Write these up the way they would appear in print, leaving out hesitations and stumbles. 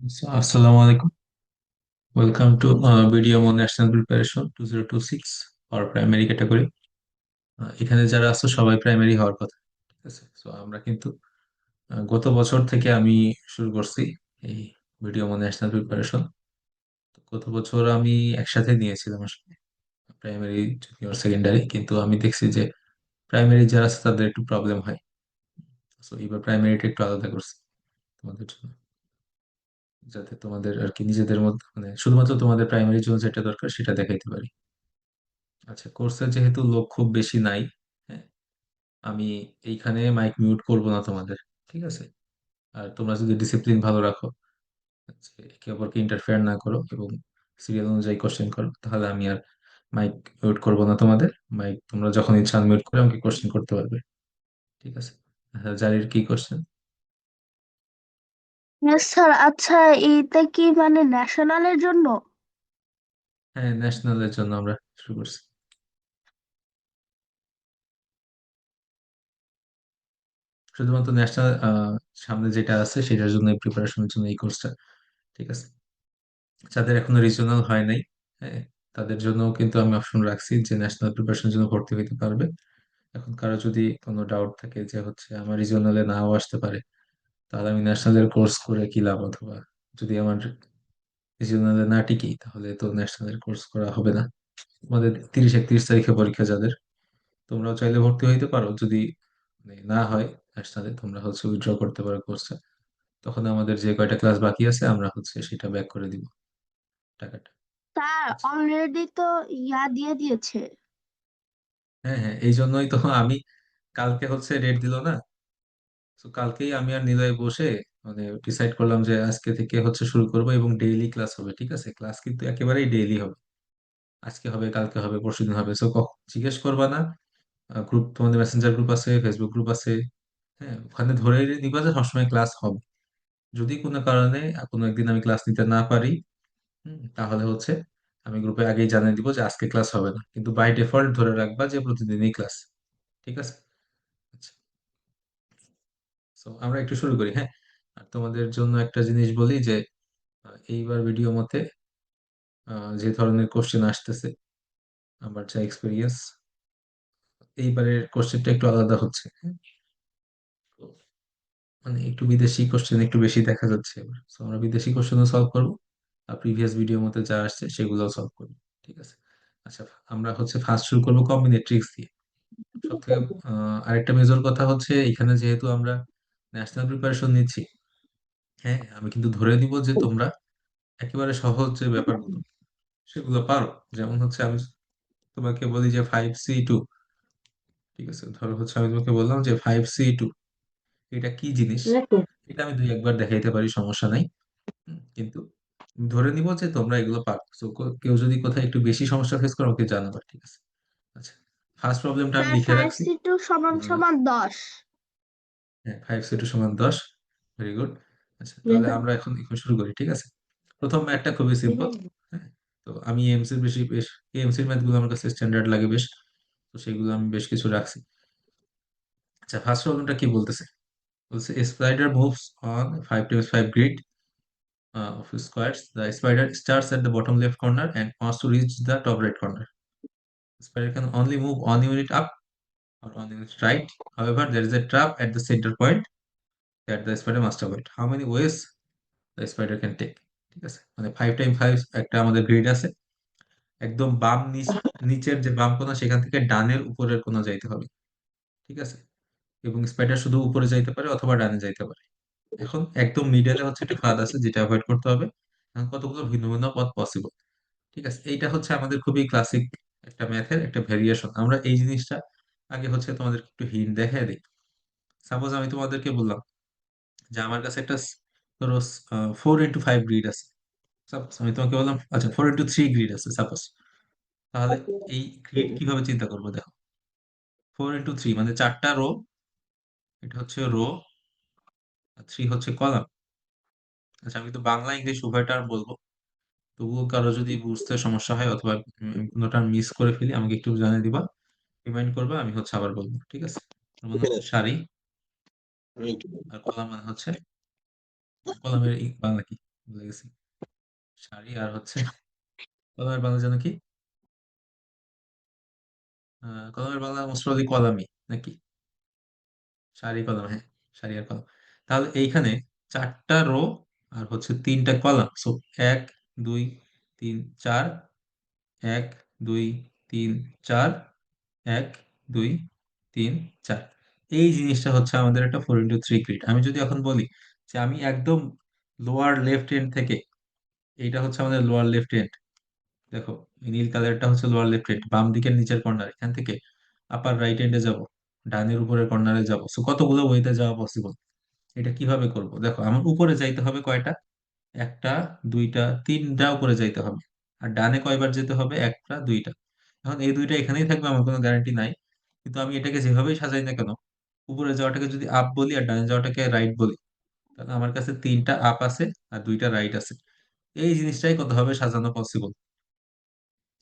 Assalamu alaikum. Welcome to BDMO National Preparation 2026 or primary category. এখানে যারা আছো সবাই প্রাইমারি হওয়ার কথা, ঠিক আছে? সো আমরা কিন্তু গত বছর থেকে আমি শুরু করছি এই BDMO ন্যাশনাল প্রিপারেশন। গত বছর আমি একসাথে নিয়েছিলাম আসলে প্রাইমারি, জুনিয়র, সেকেন্ডারি, কিন্তু আমি দেখছি যে প্রাইমারি যারা আছে তাদের একটু প্রবলেম হয়। সো এবার প্রাইমারিটা একটু আলাদা করছি তোমাদের জন্য, যাতে তোমাদের আর কি নিজেদের মধ্যে মানে শুধুমাত্র তোমাদের প্রাইমারির জন্য যেটা দরকার সেটা দেখাইতে পারি। আচ্ছা, কোর্সের যেহেতু লোক খুব বেশি নাই, হ্যাঁ, আমি এইখানে মাইক মিউট করব না তোমাদের, ঠিক আছে? আর তোমরা যদি ডিসিপ্লিন ভালো রাখো, যে একে অপরকে ইন্টারফেয়ার না করো এবং সিরিয়াল অনুযায়ী কোশ্চেন করো, তাহলে আমি আর মাইক মিউট করব না তোমাদের। মাইক তোমরা যখন ইচ্ছা মিউট করে আমাকে কোশ্চেন করতে পারবে, ঠিক আছে? জারির কি কোশ্চেন? স্যার, আচ্ছা, এইটা কি মানে ন্যাশনালের জন্য? হ্যাঁ, ন্যাশনালের জন্য আমরা শুরু করছি। শুধুমাত্র ন্যাশনাল সামনে যেটা আছে সেটার জন্য, প্রিপারেশনের জন্য এই কোর্সটা, ঠিক আছে? যাদের এখনো রিজিওনাল হয় নাই, হ্যাঁ, তাদের জন্য কিন্তু আমি অপশন রাখছি যে ন্যাশনাল প্রিপারেশনের জন্য ভর্তি হইতে পারবে। এখন কারো যদি কোনো ডাউট থাকে যে হচ্ছে আমার রিজিওনালে নাও আসতে পারে, তাহলে আমি ন্যাশনালের কোর্স করে কি লাভ? অথবা যদি আমার রিজিওনালে না টিকি, তাহলে তো ন্যাশনালের কোর্স করা হবে না। আমাদের 30-31 তারিখে পরীক্ষা যাদের, তোমরাও চাইলে ভর্তি হইতে পারো। যদি মানে না হয় ন্যাশনালে, তোমরা হচ্ছে উইথড্র করতে পারো কোর্সটা। তখন আমাদের যে কয়টা ক্লাস বাকি আছে আমরা হচ্ছে সেটা ব্যাক করে দিব, টাকাটা। স্যার, আচ্ছা। অলরেডি তো দিয়ে দিয়েছে। হ্যাঁ, হ্যাঁ, এই জন্যই তো আমি কালকে হচ্ছে রেট দিল না। তো কালকেই আমি আর নিলয় বসে মানে ডিসাইড করলাম যে আজকে থেকে হচ্ছে শুরু করব এবং ডেইলি ক্লাস হবে, ঠিক আছে? ক্লাস কিন্তু একেবারেই ডেইলি হবে। আজকে হবে, কালকে হবে, পরশুদিন হবে। সো জিজ্ঞেস করবা না। গ্রুপ, তোমাদের মেসেঞ্জার গ্রুপ আছে, ফেসবুক গ্রুপ আছে, হ্যাঁ, ওখানে ধরে নিবা যে সবসময় ক্লাস হবে। যদি কোনো কারণে কোনো একদিন আমি ক্লাস নিতে না পারি, তাহলে হচ্ছে আমি গ্রুপে আগেই জানিয়ে দিব যে আজকে ক্লাস হবে না, কিন্তু বাই ডিফল্ট ধরে রাখবা যে প্রতিদিনই ক্লাস, ঠিক আছে? আচ্ছা। তো আমরা একটু শুরু করি, হ্যাঁ। আর তোমাদের জন্য একটা জিনিস বলি যে এইবার ভিডিও মতে যে ধরনের কোশ্চেন আসতেছে, আমার যা এক্সপিরিয়েন্স, এইবারের কোশ্চেনটা একটু আলাদা হচ্ছে, হ্যাঁ। তো মানে একটু বিদেশি কোশ্চেন একটু বেশি দেখা যাচ্ছে এবার। তো আমরা বিদেশি কোশ্চেনও সলভ করবো, আর প্রিভিয়াস ভিডিও মতে যা আসছে সেগুলোও সলভ করবো, ঠিক আছে? আচ্ছা, আমরা হচ্ছে ফার্স্ট শুরু করবো কম্বিনেট্রিক্স দিয়ে। সব থেকে আরেকটা মেজর কথা হচ্ছে, এখানে যেহেতু আমরা ন্যাশনাল প্রিপারেশন নিচ্ছি, হ্যাঁ, আমি কিন্তু ধরে নিব যে তোমরা একেবারে সহজ যে ব্যাপারগুলো সেগুলো পারো। যেমন হচ্ছে আমি তোমাকে বলি যে 5C2, ঠিক আছে? ধরো হচ্ছে আমি তোমাকে বললাম যে 5C2 এটা কি জিনিস, এটা আমি দুই একবার দেখাইতে পারি, সমস্যা নাই। কিন্তু ধরে নিব যে তোমরা এগুলো পারো। তো কেউ যদি কোথাও একটু বেশি সমস্যা ফেস করো আমাকে জানাবা, ঠিক আছে? আচ্ছা, ফার্স্ট প্রবলেমটা আমি স্যার, লিখে ফাইভ রাখছি। সি টু সমান আহ, সমান 10। হ্যাঁ, 5C2 = 10। Very good. আচ্ছা, তাহলে আমরা এখন এখন শুরু করি, ঠিক আছে? প্রথম ম্যাথটা খুবই সিম্পল, হ্যাঁ। তো আমি এমসির বেশ এমসির ম্যাথ গুলো আমার কাছে স্ট্যান্ডার্ড লাগে বেশ, তো সেগুলো আমি বেশ কিছু রাখছি। আচ্ছা, ফার্স্ট প্রবলেমটা কি বলতেছে? বলছে a spider moves on 5 times 5 grid of squares. The spider starts at the bottom left corner and wants to reach the top right corner. The spider can only move 1 unit up or 1 unit right. However, there is a trap at the center point that the spider must avoid. How many ways the spider can take? ঠিক আছে, মানে 5 times 5 একটা আমাদের grid আছে। একদম বাম নিচের যে বাম কোণা সেখান থেকে ডানের উপরের কোণা যাইতে হবে, ঠিক আছে? এবং স্পাইডার শুধু উপরে যাইতে পারে অথবা ডানে যাইতে পারে। এখন একদম মিডলে হচ্ছে একটা ফাঁদ আছে যেটা অ্যাভয়েড করতে হবে। এখন কতগুলো ভিন্ন ভিন্ন পথ পসিবল, ঠিক আছে? এইটা হচ্ছে আমাদের খুবই ক্লাসিক একটা ম্যাথের একটা ভেরিয়েশন। আমরা এই জিনিসটা আগে হচ্ছে তোমাদেরকে একটু হিন্ট দেখায় দিই। সাপোজ আমি তোমাদেরকে বললাম যে আমার কাছে একটা ধরো 4x5 গ্রিড আছে। সাপোজ আমি তোমাকে বললাম আচ্ছা 4x3 গ্রিড আছে সাপোজ। তাহলে এই গ্রিড কিভাবে চিন্তা করবো দেখো। 4x3 মানে 4টা রো, এটা হচ্ছে রো, আর 3 হচ্ছে কলাম। আচ্ছা, আমি তো বাংলা ইংলিশ উভয় টার্ম বলবো। তবুও কারো যদি বুঝতে সমস্যা হয় অথবা কোনোটা মিস করে ফেলি আমাকে একটু জানিয়ে দিবা, রিমাইন্ড করবে, আমি হচ্ছে আবার বলবো, ঠিক আছে? তার মানে হচ্ছে সারি, আর কলাম মানে হচ্ছে কলামের বাংলা কি? ভুলে গেছি। শাড়ি আর হচ্ছে কলমের বাংলা যেন কি? কলমের বাংলা মোস্ট প্রবাবলি কলামি নাকি? শাড়ি কলম, হ্যাঁ, শাড়ি আর কলম। তাহলে এইখানে চারটা রো আর হচ্ছে তিনটা কলাম, সো এক, দুই, তিন, চার, এক, দুই, তিন, চার, এক, দুই, তিন, চার। এই জিনিসটা হচ্ছে আমাদের একটা 4x3 গ্রিড। আমি যদি এখন বলি যে আমি একদম লোয়ার লেফট হ্যান্ড থেকে, এইটা হচ্ছে আমাদের লোয়ার লেফট হ্যান্ড, দেখো এই নীল কালারটা হচ্ছে লোয়ার লেফট হ্যান্ড, বাম দিকের নিচের কর্নার, এখান থেকে আপার রাইট হ্যান্ডে যাব, ডানের উপরের কর্নারে যাব, সো কতগুলো ওয়েতে যাওয়া পসিবল? এটা কিভাবে করব? দেখো আমার উপরে যাইতে হবে কয়টা? একটা, দুইটা, তিনটা উপরে যাইতে হবে। আর ডানে কয়বার যেতে হবে? একটা, দুইটা। এখন এই দুইটা এখানেই থাকবে, আমার কোনো গ্যারান্টি নাই, কিন্তু আমি এটাকে যেভাবেই সাজাই না কেন, উপরে যাওয়াটাকে যদি আপ বলি আর ডানে যাওয়াটাকে রাইট বলি, তাহলে আমার কাছে তিনটা আপ আছে আর দুইটা রাইট আছে। এই জিনিসটাই কতভাবে সাজানো পসিবল?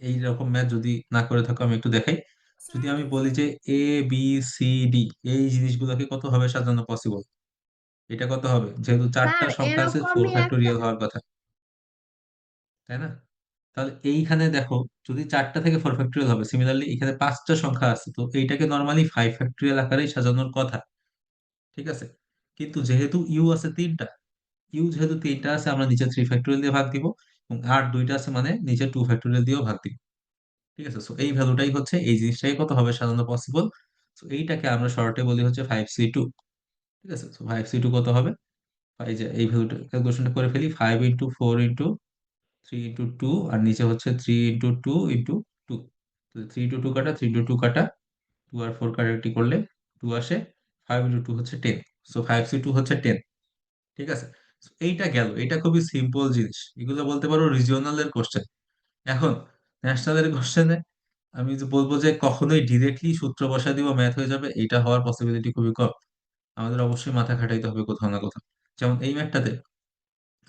এই রকম ম্যাথ যদি না করে থাকো আমি একটু দেখাই। যদি আমি বলি যে এ, বি, সি, ডি, এই জিনিসগুলোকে কতভাবে সাজানো পসিবল? এটা কত হবে? যেহেতু চারটা স্যার সংখ্যা আছে, ফোর এরকমই একটা। ফ্যাক্টোরিয়াল হওয়ার কথা, তাই না? তাহলে এইখানে দেখো, যদি চারটা থেকে ফোর ফ্যাক্টোরিয়াল হবে, সিমিলারলি এখানে পাঁচটা সংখ্যা আছে, তো এইটাকে নর্মালি ফাইভ ফ্যাক্টোরিয়াল আকারেই সাজানোর কথা, ঠিক আছে? কিন্তু যেহেতু ইউ আছে তিনটা, ইউ যেহেতু তিনটা আছে, আমরা নিচে থ্রি ফ্যাক্টোরিয়াল দিয়ে ভাগ দিব, এবং আর দুইটা আছে মানে নিচে টু ফ্যাক্টোরিয়াল দিয়েও ভাগ দিব। ঠিক আছে, সো এই ভ্যালুটাই হচ্ছে, এই জিনিসটাই কত হবে সাজানো পসিবল। সো এইটাকে আমরা শর্টে বলি হচ্ছে 5C2। ঠিক আছে, সো 5C2 কত হবে? এই যে এই ভ্যালুটা ক্যালকুলেশনটা করে ফেলি, 5 × 4 × 3 × 2, আর নিচে হচ্ছে 3 × 2 × 2। 3 × 2 কাটা, 3 × 2 কাটা, 2 আর 4 কাটাকাটি করলে 2 আসে, 5 × 2 হচ্ছে 10। সো 5C2 হচ্ছে 10। ঠিক আছে, So এইটা গেল, এটা খুবই সিম্পল জিনিস, এগুলো বলতে পারো রিজিওনাল এর কোশ্চেন। এখন ন্যাশনাল এর কোশ্চেনে আমি যে বলবো যে কখনোই ডিরেক্টলি সূত্র বসা দিব ম্যাথ হয়ে যাবে, এটা হওয়ার পসিবিলিটি খুবই কম। আমাদের অবশ্যই মাথা খাটাইতে হবে কোথাও না কোথাও। যেমন এই ম্যাথটাতে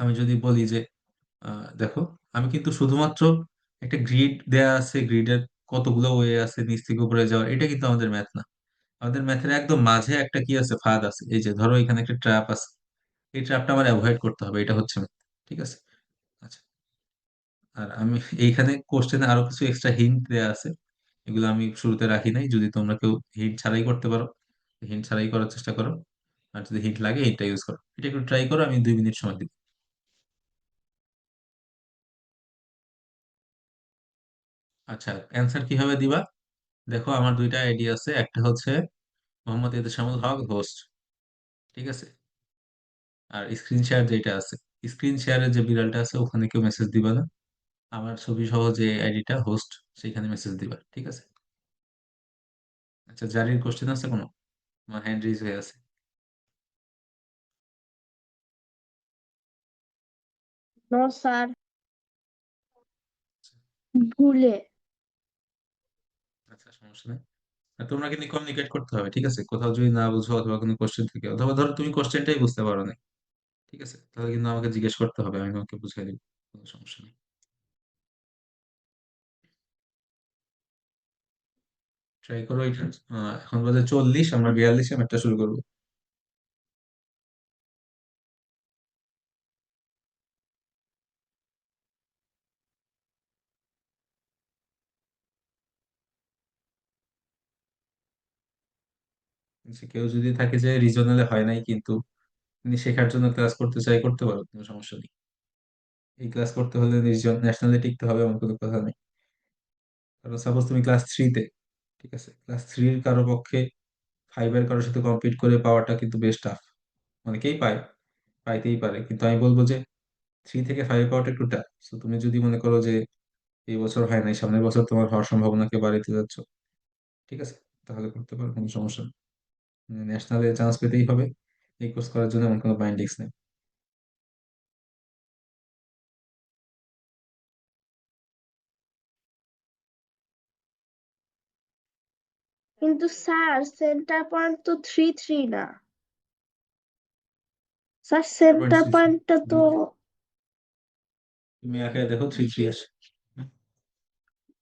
আমি যদি বলি যে দেখো, আমি কিন্তু শুধুমাত্র একটা গ্রিড দেয়া আছে, গ্রিডের কতগুলো ওয়ে আছে নিচ থেকে উপরে যাওয়ার, এটা কিন্তু আমাদের ম্যাথ না। আমাদের ম্যাথের একদম মাঝে একটা কি আছে, ফাঁদ আছে। এই যে ধরো এখানে একটা ট্র্যাপ আছে, এই ট্র্যাপটা আমার অ্যাভয়েড করতে হবে, এটা হচ্ছে math। ঠিক আছে, আচ্ছা। আর আমি এইখানে কোশ্চেনে আরো কিছু এক্সট্রা হিন্ট দেয়া আছে, এগুলো আমি শুরুতে রাখি নাই। যদি তোমরা কেউ হিন্ট ছাড়াই করতে পারো, হিন্ট ছাড়াই করার চেষ্টা করো। আর যদি হিন্ট লাগে হিন্টটা ইউজ করো, এটা একটু ট্রাই করো, আমি 2 মিনিট সময় দিব। আচ্ছা, অ্যান্সার কিভাবে দিবা? দেখো আমার দুইটা আইডিয়া আছে, একটা হচ্ছে মোহাম্মদ এতেশামুল হক হোস্ট, ঠিক আছে? আর স্ক্রিন শেয়ার যেটা আছে, স্ক্রিন শেয়ারের যে বিড়ালটা আছে ওখানে কেউ মেসেজ দিবা না, আমার ছবি সহ যে আইডিটা হোস্ট, সেখানে মেসেজ দিবা, ঠিক আছে? আচ্ছা, জারির কোশ্চেন আছে কোনো? আমার হ্যান্ড রেজ হয়ে আছে। নো স্যার, ভুলে। আচ্ছা, সমস্যা নেই। আর তোমরা কিন্তু কমিউনিকেট করতে হবে, ঠিক আছে? কোথাও যদি না বুঝো অথবা কোনো কোশ্চেন থাকে, অথবা ধরো তুমি কোশ্চেনটাই বুঝতে পারো না, ঠিক আছে, তাহলে কিন্তু আমাকে জিজ্ঞেস করতে হবে, আমি তোমাকে বুঝিয়ে দিব, কোনো সমস্যা নেই। ট্রাই করো এটা। এখন বাজে 40, আমরা 42-এ ম্যাচটা শুরু করবো। আচ্ছা, কেউ যদি থাকে যে রিজনালে হয় নাই কিন্তু তিনি শেখার জন্য ক্লাস করতে চাই, করতে পারো, কোনো সমস্যা নেই। এই ক্লাস করতে হলে রিজন ন্যাশনালে টিকতে হবে এমন কোনো কথা নেই। কারণ সাপোজ তুমি ক্লাস 3-তে, ঠিক আছে, ক্লাস 3-র কারো পক্ষে ফাইভের কারোর সাথে কম্পিট করে পাওয়াটা কিন্তু বেশ টাফ। অনেকেই পায়, পাইতেই পারে, কিন্তু আমি বলবো যে 3 থেকে 5 পাওয়াটা একটু টাফ। তো তুমি যদি মনে করো যে এই বছর হয় নাই, সামনের বছর তোমার হওয়ার সম্ভাবনাকে বাড়াইতে যাচ্ছ, ঠিক আছে, তাহলে করতে পারো, কোনো সমস্যা নেই। ন্যাশনালে চান্স পেতেই হবে, এই কোর্স করার জন্য এমন কোনো বাইন্ডিংস নেই। কিন্তু স্যার সেন্টার পয়েন্ট তো 3 3 না। স্যার সেন্টার 0.33, পয়েন্টটা তো তুমি একা দেখো 3-3 আসে।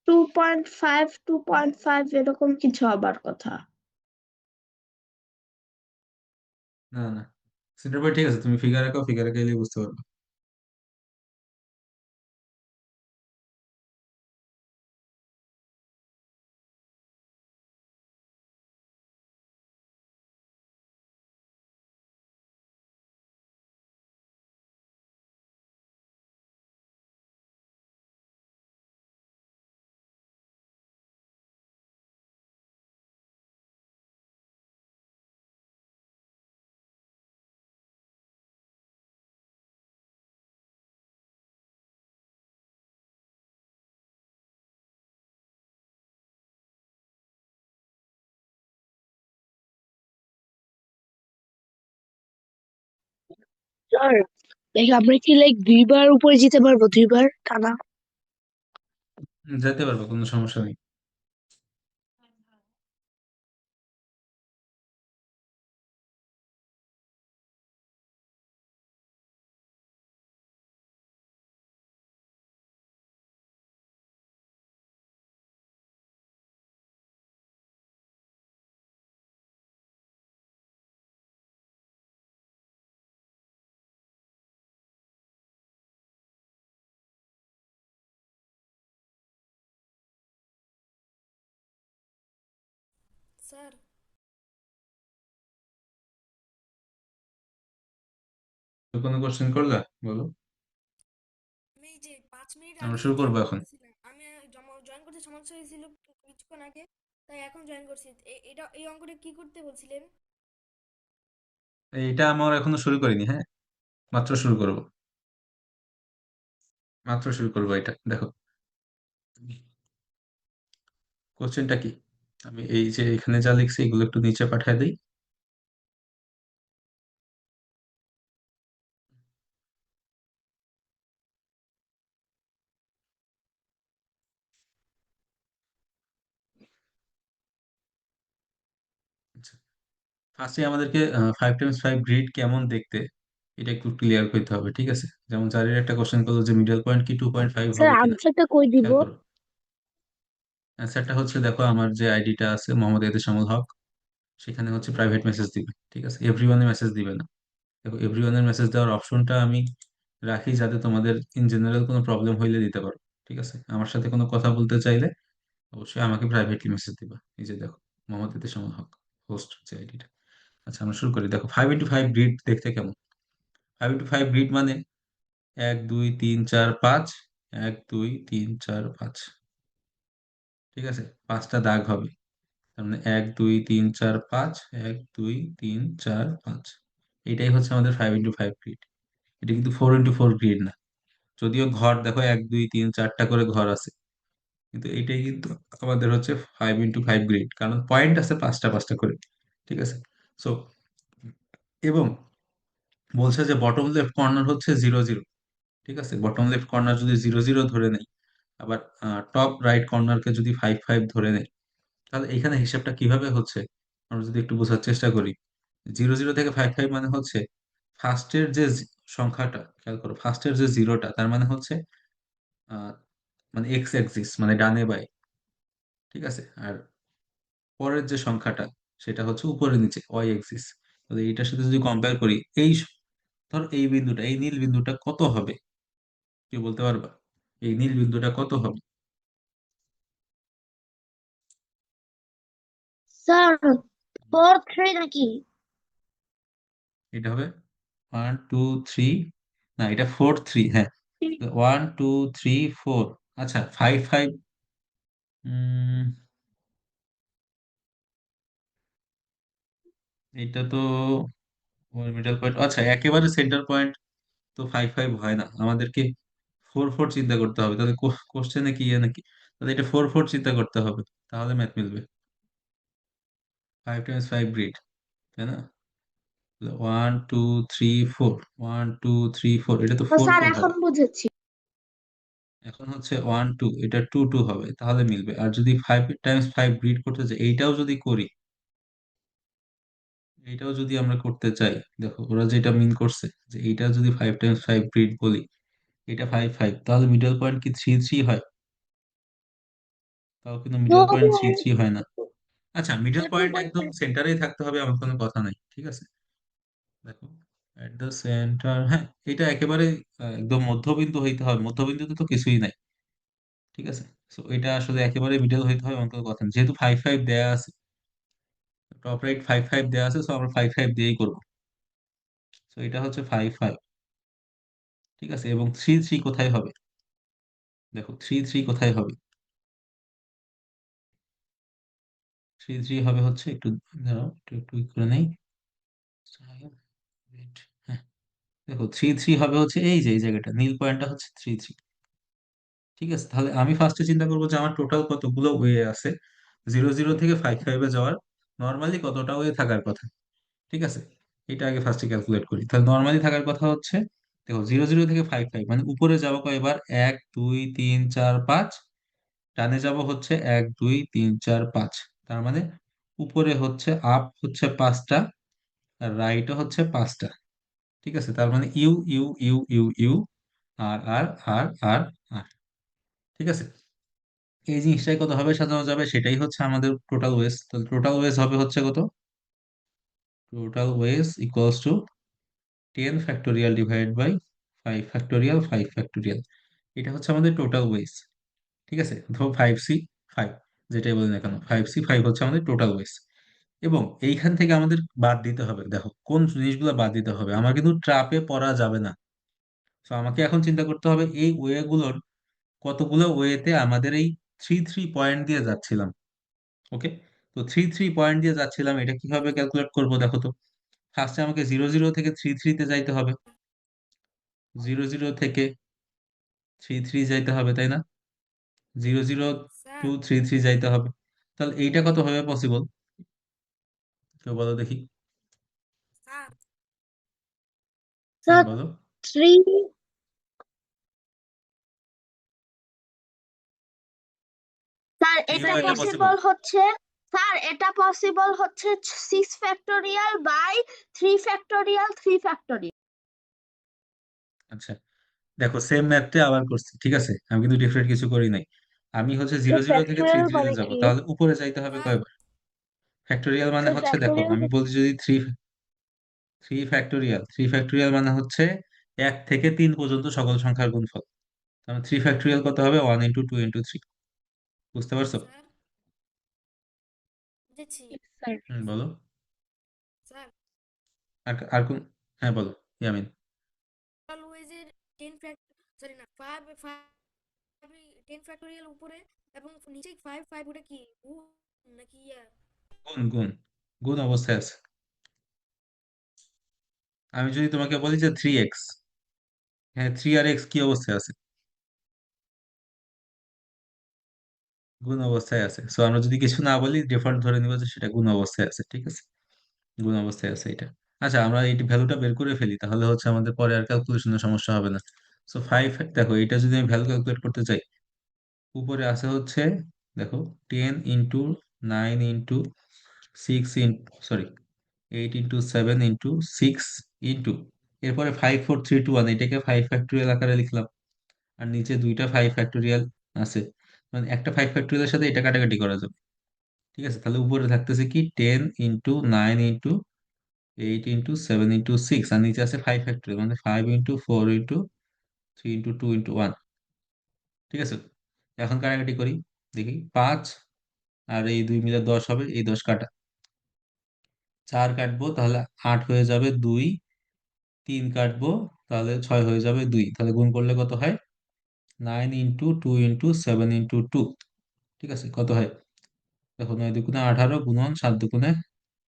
2.5 2.5 এরকম কিছু হবার কথা। না না, সেন্টার পয়েন্ট ঠিক আছে, তুমি ফিগার আঁকাও, ফিগার আঁকাইলে বুঝতে পারবে। স্যার, আমরা কি দুইবার উপরে যেতে পারবো, দুইবার টানা? যেতে পারবো, কোনো সমস্যা নেই। স্যার, তো কোনো কোশ্চেন করলা, বলো। আমি এই যে 5 মিনিট আমরা আগে শুরু করবো জয়েন এখন। করতেছিলাম, আমি জয়েন করতে সমস্যা হয়েছিল কিছুক্ষণ আগে, তাই এখন জয়েন করছি। এটা এই অঙ্কটা কি করতে বলছিলেন? এইটা আমার এখনো শুরু করিনি, হ্যাঁ, মাত্র শুরু করব। মাত্র শুরু করবো, এটা দেখো কোশ্চেনটা কি। আমি এই যে এখানে যা লিখছি এগুলো একটু নিচে পাঠিয়ে দিই। আচ্ছা, ফার্স্টে আমাদেরকে 5 × 5 গ্রিড কেমন দেখতে, এটা একটু ক্লিয়ার করতে হবে, ঠিক আছে। যেমন জারির একটা কোশ্চেন করলো যে মিডল পয়েন্ট কি 2.5 স্যার, হবে কিনা। আনসারটা কই দিব? খেয়াল করো, অ্যান্সারটা হচ্ছে দেখো আমার যে আইডিটা আছে মোহাম্মদ এতেশামুল হক, সেখানে হচ্ছে প্রাইভেট মেসেজ দিবে, ঠিক আছে, এভরিওয়ানে মেসেজ দিবে না। দেখো এভরিওয়ানের মেসেজ দেওয়ার অপশনটা আমি রাখি যাতে তোমাদের ইন জেনারেল কোনো প্রবলেম হইলে দিতে পারো, ঠিক আছে। আমার সাথে কোনো কথা বলতে চাইলে অবশ্যই আমাকে প্রাইভেটলি মেসেজ দিবা। এই যে দেখো, মোহাম্মদ ইতিশামুল হক, হোস্ট যে আইডিটা। আচ্ছা, আমরা শুরু করি। দেখো 5 × 5 গ্রিড দেখতে কেমন। 5 × 5 গ্রিড মানে 1 2 3 4 5, 1 2 3 4 5, ঠিক আছে, পাঁচটা দাগ হবে। তার মানে 1 2 3 4 5, 1 2 3 4 5। এটাই হচ্ছে আমাদের 5 × 5 গ্রিড। এটা কিন্তু 4 × 4 গ্রিড না। যদিও ঘর দেখো 1 2 3 4টা করে ঘর আছে, কিন্তু এটাই কিন্তু আমাদের হচ্ছে 5 × 5 গ্রিড, কারণ পয়েন্ট আছে পাঁচটা পাঁচটা করে, ঠিক আছে। সো, এবং বলছে যে বটম লেফট কর্নার হচ্ছে 0 0, ঠিক আছে। বটম লেফট কর্নার যদি 0 0 ধরে নেই, আবার টপ রাইট কর্নারকে যদি 5 5 ধরে নেই, তাহলে এখানে হিসাবটা কিভাবে হচ্ছে আমরা যদি একটু বোঝার চেষ্টা করি। 0 0 থেকে 5 5 মানে হচ্ছে ফার্স্টের যে সংখ্যাটা, খেয়াল করো, ফার্স্টের যে জিরোটা তার মানে হচ্ছে আহ, মানে এক্স অ্যাক্সিস, মানে ডানে বাই, ঠিক আছে। আর পরের যে সংখ্যাটা সেটা হচ্ছে উপরে নিচে ওয়াই অ্যাক্সিস। তাহলে এইটার সাথে যদি কম্পেয়ার করি, ধর এই বিন্দুটা, এই নীল বিন্দুটা কত হবে, কি বলতে পারবা? এই নীল বিন্দুটা কত হবে? স্যার, 4 3 নাকি? এটা হবে 1 2 3, না এটা 4 3, হ্যাঁ, 1 2 3 4। আচ্ছা 5 5, এটা তো মিডল পয়েন্ট, আচ্ছা একেবারে সেন্টার পয়েন্ট তো 5 5 হয় না, আমাদেরকে 4 4 চিন্তা করতে হবে। তাহলে কোশ্চেনে কি ইয়ে নাকি, তাহলে এটা 4 4 চিন্তা করতে হবে, তাহলে ম্যাথ মিলবে। 5 × 5 গ্রিড, তাই না? 1 2 3 4, 1 2 3 4, এটা তো ও ফোর স্যার, ফোর এখন হবে। বুঝেছি। এখন হচ্ছে 1 2, এটা 2 2 হবে, তাহলে মিলবে। আর যদি 5 × 5 গ্রিড করতে চাই, এইটাও যদি করি, এইটাও যদি আমরা করতে চাই, দেখো ওরা যেটা মিন করছে যে এইটা যদি 5 × 5 গ্রিড বলি, এটা 5 5, তাহলে মিডল পয়েন্ট কি 3 3 হয়? তাও কিন্তু নো, মিডল পয়েন্ট 3 3 হয় না। আচ্ছা, মিডল টু পয়েন্ট পয়েন্ট একদম সেন্টারেই থাকতে হবে এমন কোনো কথা নাই, ঠিক আছে। দেখো, এট দ্য সেন্টার, হ্যাঁ, এটা একেবারে একদম মধ্যবিন্দু হইতে হবে, মধ্যবিন্দুতে তো কিছুই নাই, ঠিক আছে। তো এটা আসলে একেবারে মিডল হইতে হবে এমন কোনো কথা নেই, যেহেতু 5 5 দেয়া আছে, টপ রাইট 5 5 দেয়া আছে, তো আমরা 5 5 দিয়েই করবো। তো এটা হচ্ছে 5 5, ঠিক আছে। এবং 3 3 কোথায় হবে? দেখো 3 3 কোথায় হবে? 3 3 হবে হচ্ছে, একটু দাঁড়াও, একটু একটু ই করে নেই। হ্যাঁ, দেখো 3 3 হবে হচ্ছে এই যে এই জায়গাটা, নীল পয়েন্টটা হচ্ছে 3 3, ঠিক আছে। তাহলে আমি ফার্স্টে চিন্তা করবো যে আমার টোটাল কতগুলো ওয়ে আছে 0 0 থেকে 5 5 যাওয়ার, নর্মালি কতটা ওয়ে থাকার কথা, ঠিক আছে। এটা আগে ফার্স্টে ক্যালকুলেট করি। তাহলে নর্মালি থাকার কথা হচ্ছে, দেখো 0 0 থেকে 5 5, মানে উপরে যাবো কয়বার, 1 2 3 4 5, ডানে যাব হচ্ছে 1 2 3 4 5। তার মানে উপরে হচ্ছে আপ হচ্ছে 5টা, আর রাইটও হচ্ছে 5টা। ঠিক আছে, তার মানে U U U U U, R R R R R. ঠিক আছে, এই জিনিসটাই কতভাবে সাজানো যাবে সেটাই হচ্ছে আমাদের টোটাল ওয়েজ। তাহলে টোটাল ওয়েজ হবে হচ্ছে কত, total ways equals to 10 factorial divide by 5 factorial 5 factorial. এটা হচ্ছে আমাদের টোটাল ওয়েজ। ঠিক আছে, ধরো 5C5, যেটাই বলি না কেন, 5C5 হচ্ছে আমাদের টোটাল ওয়েজ। এবং এইখান থেকে আমাদের বাদ দিতে হবে, দেখো কোন জিনিসগুলো বাদ দিতে হবে। আমার কিন্তু ট্রাপে পড়া যাবে না। তো আমাকে এখন চিন্তা করতে হবে এই ওয়ে গুলোর কতগুলো ওয়েতে আমাদের এই 3 3 পয়েন্ট দিয়ে যাচ্ছিলাম। ওকে, তো 3 3 পয়েন্ট দিয়ে যাচ্ছিলাম, এটা কিভাবে ক্যালকুলেট করবো দেখো তো। ফার্স্টে আমাকে 0 0 থেকে 3 3 তে যাইতে হবে, 0 0 থেকে 3 3 যাইতে হবে, তাই না? 0 0 টু স্যার 3 3 যাইতে হবে। তাহলে এইটা কত হবে পসিবল, কেউ বলো দেখি। স্যার স্যার বলো। থ্রি, স্যার এটা কিভাবে এটা পসিবল? পসিবল হচ্ছে, স্যার এটা পসিবল হচ্ছে 6 ফ্যাক্টোরিয়াল বাই 3 ফ্যাক্টোরিয়াল 3 ফ্যাক্টোরিয়াল। আচ্ছা, দেখো সেম ম্যাথটা আবার করছি, ঠিক আছে, আমি কিন্তু ডিফারেন্ট কিছু করি নাই। আমি হচ্ছে তো 0 0 থেকে থ্রি ফ্যাক্টোরিয়াল থ্রিতে মানে যাবো, কি? তাহলে উপরে যাইতে হবে স্যার কয়বার। ফ্যাক্টোরিয়াল মানে স্যার হচ্ছে, দেখো ফ্যাক্টোরিয়াল, আমি বলছি যদি থ্রি ফ্যাক্টোরিয়াল মানে হচ্ছে 1 থেকে 3 পর্যন্ত সকল সংখ্যার গুণফল। তাহলে 3 ফ্যাক্টোরিয়াল কত হবে, 1 × 2 × 3। বুঝতে পারছো? স্যার বুঝেছি। স্যার বলো। স্যার আর আর কোন, হ্যাঁ বলো ইয়ামিন। অলওয়েজের 10 সরি না 5 10 ফ্যাক্টোরিয়াল উপরে এবং নিচে 5 5, ওটা কি গুণ নাকি ইয়া? গুণ গুণ, গুণ অবস্থায় আছে। আমি যদি তোমাকে বলি যে 3x, হ্যাঁ 3 আর x কি অবস্থায় আছে, গুণ অবস্থায় আছে। সো আমরা যদি কিছু না বলি, ডিফল্ট ধরে নিব যে সেটা গুণ অবস্থায় আছে। ঠিক আছে, গুণ অবস্থায় আছে এটা। আচ্ছা, আমরা এই ভ্যালুটা বের করে ফেলি, তাহলে হচ্ছে আমাদের পরে আর ক্যালকুলেশনের সমস্যা হবে না। সো 5, দেখো এটা যদি আমি ভ্যালু ক্যালকুলেট করতে চাই, উপরে আছে হচ্ছে, দেখো 10 × 9 × 6 সরি 8 × 7 × 6 ইন্টু, এরপরে 5 4 3 2 1, এটাকে 5 ফ্যাক্টোরিয়াল আকারে লিখলাম। আর নিচে দুইটা 5 ফ্যাক্টোরিয়াল আছে, মানে একটা 5 ফ্যাক্টোরিয়ালের সাথে এটা কাটাকাটি করা যাবে। ঠিক আছে, তাহলে উপরে থাকতেছে কি 10 × 9 × 8 × 7 × 6, আর নিচে আছে 5 ফ্যাক্টোরিয়াল, মানে 5 × 4 × 3 × 2 × 1। ঠিক আছে, এখন কাটাকাটি করি, দেখি 5 আর এই 2 মিলে 10 হবে, এই 10 কাটা, 4 কাটবো তাহলে 8 হয়ে যাবে 2, 3 কাটবো তাহলে 6 হয়ে যাবে 2, তাহলে গুণ করলে কত হয়, 9 × 2 × 7 × 2। ঠিক আছে, কত হয়, দেখো 9 2 × 18 গুণন 7 2 ×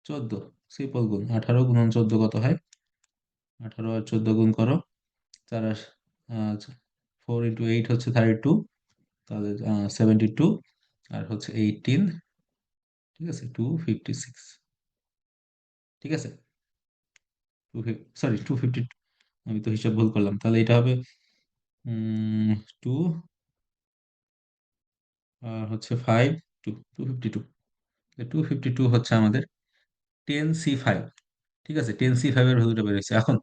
14, সিম্পল গুণ। 18 × 14 কত হয়, 18 আর 14 গুণ করো, 4 আর 4 × 8 হচ্ছে 32, তাহলে 72, আর হচ্ছে 18, ঠিক আছে 256। ঠিক আছে, সরি 250, আমি তো হিসাব ভুল করলাম, তাহলে এটা হবে 2 হচ্ছে 5, 252, 252 হচ্ছে আমাদের 10C5। ঠিক আছে, 10C5 এর ভ্যালুটা বের হয়েছে। এখন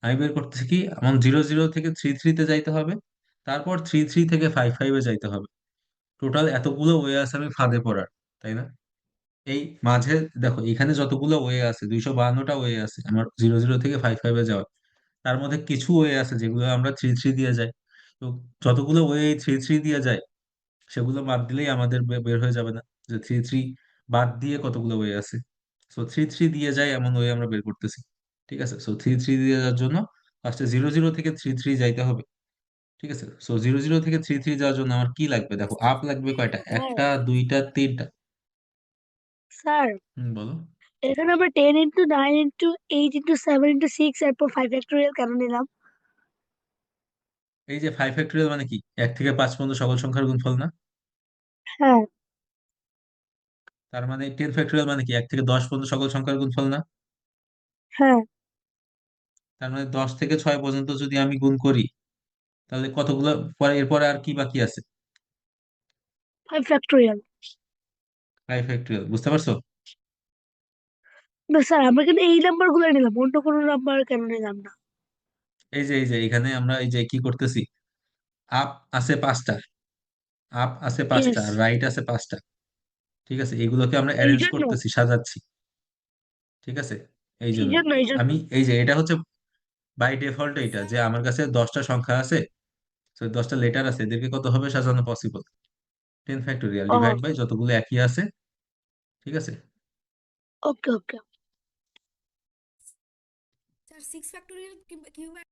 আমি বের করতেছি কি, আমার 0 0 থেকে 3 3 তে যাইতে হবে, তারপর 3 3 থেকে 5 5 এ যাইতে হবে। টোটাল এতগুলো ওয়ে আছে আমি ফাঁদে পড়ার, তাই না? এই মাঝে দেখো এখানে যতগুলো ওয়ে আছে, 252টা ওয়ে আছে আমার 0 0 থেকে 5 5 এ যাওয়ার। তার মধ্যে কিছু ওয়ে আছে যেগুলো আমরা 3 3 দিয়ে যাই। তো যতগুলো ওয়ে 3 3 দিয়ে যায়, সেগুলো বাদ দিলেই আমাদের বের হয়ে যাবে না যে 3 3 বাদ দিয়ে কতগুলো ওয়ে আছে। সো 3 3 দিয়ে যায় এমন ওয়ে আমরা বের করতেছি। ঠিক আছে, সো 3 3 দিয়ে যাওয়ার জন্য ফার্স্টে 0 0 থেকে 3 3 যাইতে হবে। ঠিক আছে, সো 0 0 থেকে 3 3 যাওয়ার জন্য আমার কি লাগবে, দেখো আপ লাগবে কয়টা, স্যার, একটা দুইটা তিনটা। স্যার বলো। এখানে আমরা 10 × 9 × 8 × 7 × 6 এরপর 5 ফ্যাক্টোরিয়াল কেন নিলাম? এই যে 5 ফ্যাক্টোরিয়াল মানে কি, 1 থেকে 5 পর্যন্ত সকল সংখ্যার গুণফল না? হ্যাঁ। তার মানে 10 ফ্যাক্টোরিয়াল মানে কি, 1 থেকে 10 পর্যন্ত সকল সংখ্যার গুণফল না? হ্যাঁ। তার মানে 10 থেকে 6 পর্যন্ত যদি আমি গুণ করি তাহলে কতগুলো, পরে এরপরে আর কি বাকি আছে? 5 ফ্যাক্টোরিয়াল। 5 ফ্যাক্টরিয়াল, বুঝতে পারছো? না স্যার, আমরা কিন্তু এই নাম্বার গুলো নিলাম, অন্য কোনো নাম্বার কেন নিলাম না? এই যে এখানে আমরা এই যে কি করতেছি, আপ আছে 5টা, আপ আছে ইয়েস। 5টা, রাইট আছে 5টা। ঠিক আছে, এগুলোকে আমরা এই অ্যারেঞ্জ জন্য করতেছি, সাজাচ্ছি। ঠিক আছে, এই এই জন্য জন্য এই জন্য আমি এই যে এটা হচ্ছে বাই ডিফল্ট, এইটা স্যার যে আমার কাছে 10টা সংখ্যা আছে, তো 10টা লেটার আছে, এদেরকে কত হবে সাজানো পসিবল? 10 ফ্যাক্টোরিয়াল ও, ডিভাইড বাই যতগুলো একই আছে। ঠিক আছে। ওকে ওকে। স্যার 6 ফ্যাক্টোরিয়াল কিভাবে?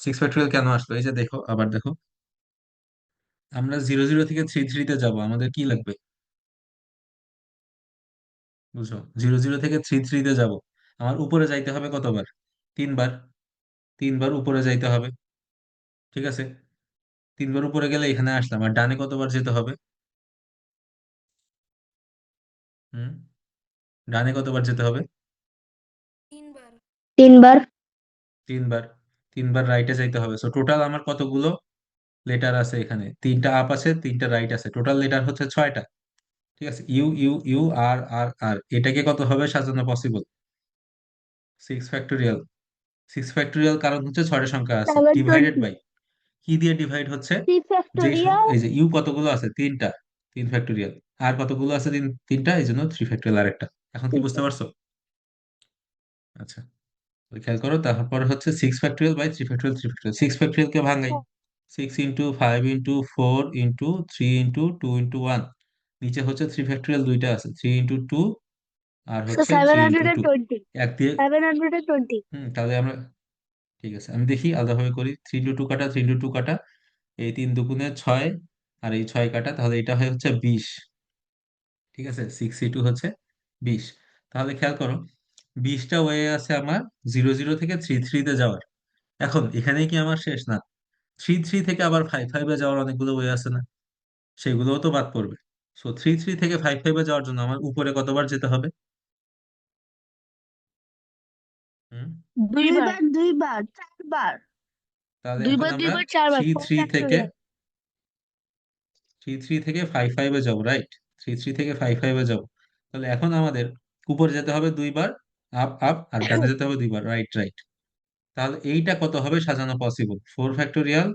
6 ফ্যাক্টোরিয়াল কেন আসলো, এই যে দেখো, আবার দেখো, আমরা 0 0 থেকে 3 3 তে যাব, আমাদের কি লাগবে? বুঝো, 0 0 থেকে 3 3 তে যাব, আমার উপরে যাইতে হবে কতবার? 3 বার। 3 বার উপরে যাইতে হবে। ঠিক আছে, 3 বার উপরে গেলে এখানে আসলাম, আর ডানে কতবার যেতে হবে? হুম, ডানে কতবার যেতে হবে? 3 বার। 3 বার। 3 বার। 3 বার রাইটে যাইতে হবে। সো টোটাল আমার কতগুলো লেটার আছে এখানে? 3টা আপ আছে, 3টা রাইট আছে, টোটাল লেটার হচ্ছে 6টা। ঠিক আছে, you U U R R আর, এটাকে কত হবে সাজানো পসিবল? 6 ফ্যাক্টোরিয়াল। 6 ফ্যাক্টোরিয়াল কারণ হচ্ছে 6টা সংখ্যা আছে, সেভেন ডিভাইডেড টোয়েন্টি বাই, কি দিয়ে ডিভাইড হচ্ছে? থ্রি ফ্যাক্টোরিয়াল এই যে ইউ কতগুলো আছে? 3টা, 3 ফ্যাক্টোরিয়াল। আর কতগুলো আছে? তিনটা, এই জন্য 3 ফ্যাক্টোরিয়াল আরেকটা। এখন কি বুঝতে পারছো? আচ্ছা, তো খেয়াল করো, তারপর হচ্ছে 6 ফ্যাক্টোরিয়াল বাই 3 ফ্যাক্টোরিয়াল। 6 ফ্যাক্টোরিয়াল কে ভাঙাই, 6 × 5 × 4 × 3 × 2 × 1। নিচে হচ্ছে 3 ফ্যাক্টোরিয়াল দুইটা আছে, 3 × 2 আর হচ্ছে seven three hundred into and two twenty 720। তাহলে আমরা, ঠিক আছে আমি দেখি আলাদাভাবে করি, 3 × 2 কাটা, 3 × 2 কাটা, এই 3 × 2 = 6, আর এই 6 কাটা, তাহলে এটা হয় হচ্ছে 20। ঠিক আছে, 6 × 2 হচ্ছে 20। তাহলে খেয়াল করো, 20টা ওয়ে আছে আমার 0 0 থেকে 3 3 তে যাওয়ার। এখন এখানেই কি আমার শেষ? না, 3 3 থেকে আবার 5 5-এ যাওয়ার অনেকগুলো ওয়ে আছে না, সেগুলোও তো বাদ পড়বে। সো 3 3 থেকে 5 5-এ যাওয়ার জন্য আমার উপরে কতবার যেতে হবে? হুম, দুইবার। দুইবার 4 বার। তাহলে এখন দুইবার আমরা দুইবার 4 বার, থ্রি ফোর থ্রি থেকে ফ্যাক্টোরিয়াল। 3 3 থেকে 5 5-এ যাবো, রাইট? 3 3 থেকে 5 5-এ যাবো। তাহলে এখন আমাদের উপরে যেতে হবে দুইবার, আপ আপ, আর ডানে যেতে হবে দুইবার, রাইট রাইট। তাহলে এইটা কত হবে সাজানো possible? 4 factorial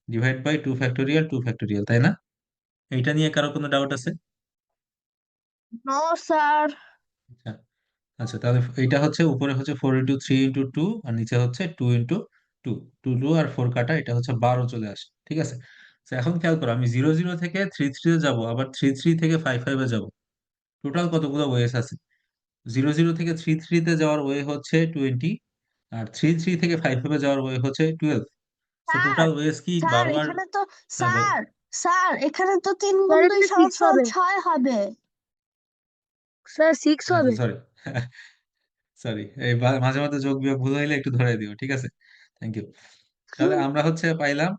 divide by 2 factorial, 2 factorial, তাই না? এইটা নিয়ে কারো কোনো ডাউট আছে? No sir. আচ্ছা, আচ্ছা, তাহলে এইটা হচ্ছে উপরে হচ্ছে 4 × 3 × 2, আর নিচে হচ্ছে 2 × 2। 2 2 আর 4 কাটা, এটা হচ্ছে 12 চলে আসে। ঠিক আছে, তো এখন খেয়াল করো, আমি 0 0 থেকে 3 3-তে যাবো, আবার 3 3 থেকে 5 5-এ যাবো, টোটাল কতগুলো ওয়েস আছে? 0 0 থেকে 3 3-তে যাওয়ার ওয়ে হচ্ছে 20, আর 3 3 থেকে 5 5-এ যাওয়ার ওয়ে হচ্ছে 12। সো স্যার, টোটাল ওয়েস কি স্যার 12 আর, এখানে তো হ্যাঁ বলো। স্যার স্যার এখানে তো 3 × 2 সমান 6 হবে। স্যার 6 আচ্ছা, হবে। সরি। সরি, এই মাঝে মাঝে যোগ বিয়োগ ভুল হইলে একটু ধরে দিও, ঠিক আছে? Thank you. তাহলে আমরা হচ্ছে পাইলাম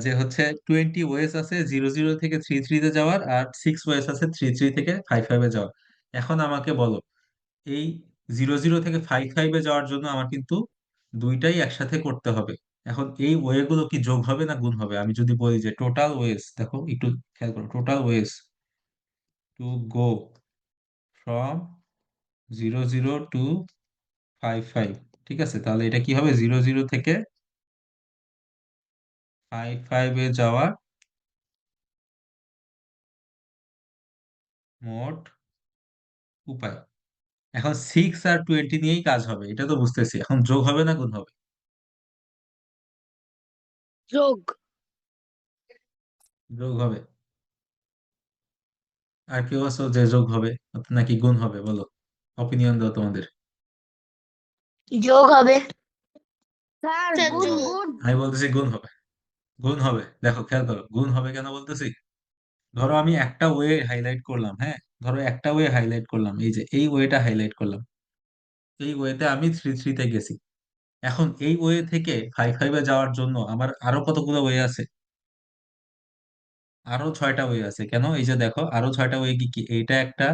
যে হচ্ছে 20 ওয়েস আছে 0 0 থেকে 3 3-তে যাওয়ার, আর 6 ওয়েস আছে 3 3 থেকে 5 5-এ যাওয়ার। এখন আমাকে বলো, এই 0 0 থেকে 5 5-এ যাওয়ার জন্য আমার কিন্তু দুইটাই একসাথে করতে হবে। এখন এই ওয়ে গুলো কি যোগ হবে না গুণ হবে? আমি যদি বলি যে টোটাল ওয়েস, দেখো একটু খেয়াল করো, total ways to go from 0 0 to 5 5, ঠিক আছে, তাহলে এটা কি হবে? 0 0 থেকে 5 5-এ যাওয়ার মোট উপায়। এখন 6 আর 20 নিয়েই কাজ হবে, এটা তো বুঝতেছি, এখন যোগ হবে না গুণ হবে? যোগ। যোগ হবে। আর কেউ আছো যে যোগ হবে নাকি গুণ হবে? বলো, অপিনিয়ন দাও তোমাদের। যোগ হবে। Sir good good. আমি বলতেছি গুণ হবে। গুণ হবে, দেখো খেয়াল করো, গুণ হবে কেন বলতেছি। ধরো আমি একটা ওয়ে হাইলাইট করলাম, হ্যাঁ, ধরো একটা ওয়ে হাইলাইট করলাম, এই যে এই ওয়েটা হাইলাইট করলাম, এই ওয়েতে আমি 3 3-তে গেছি। এখন এই ওয়ে থেকে 5 5-এ যাওয়ার জন্য আমার আরো কতগুলো ওয়ে আছে? আরো 6টা ওয়ে আছে। কেন? এই যে দেখো, আরো 6টা ওয়ে কি কি, এইটা একটা,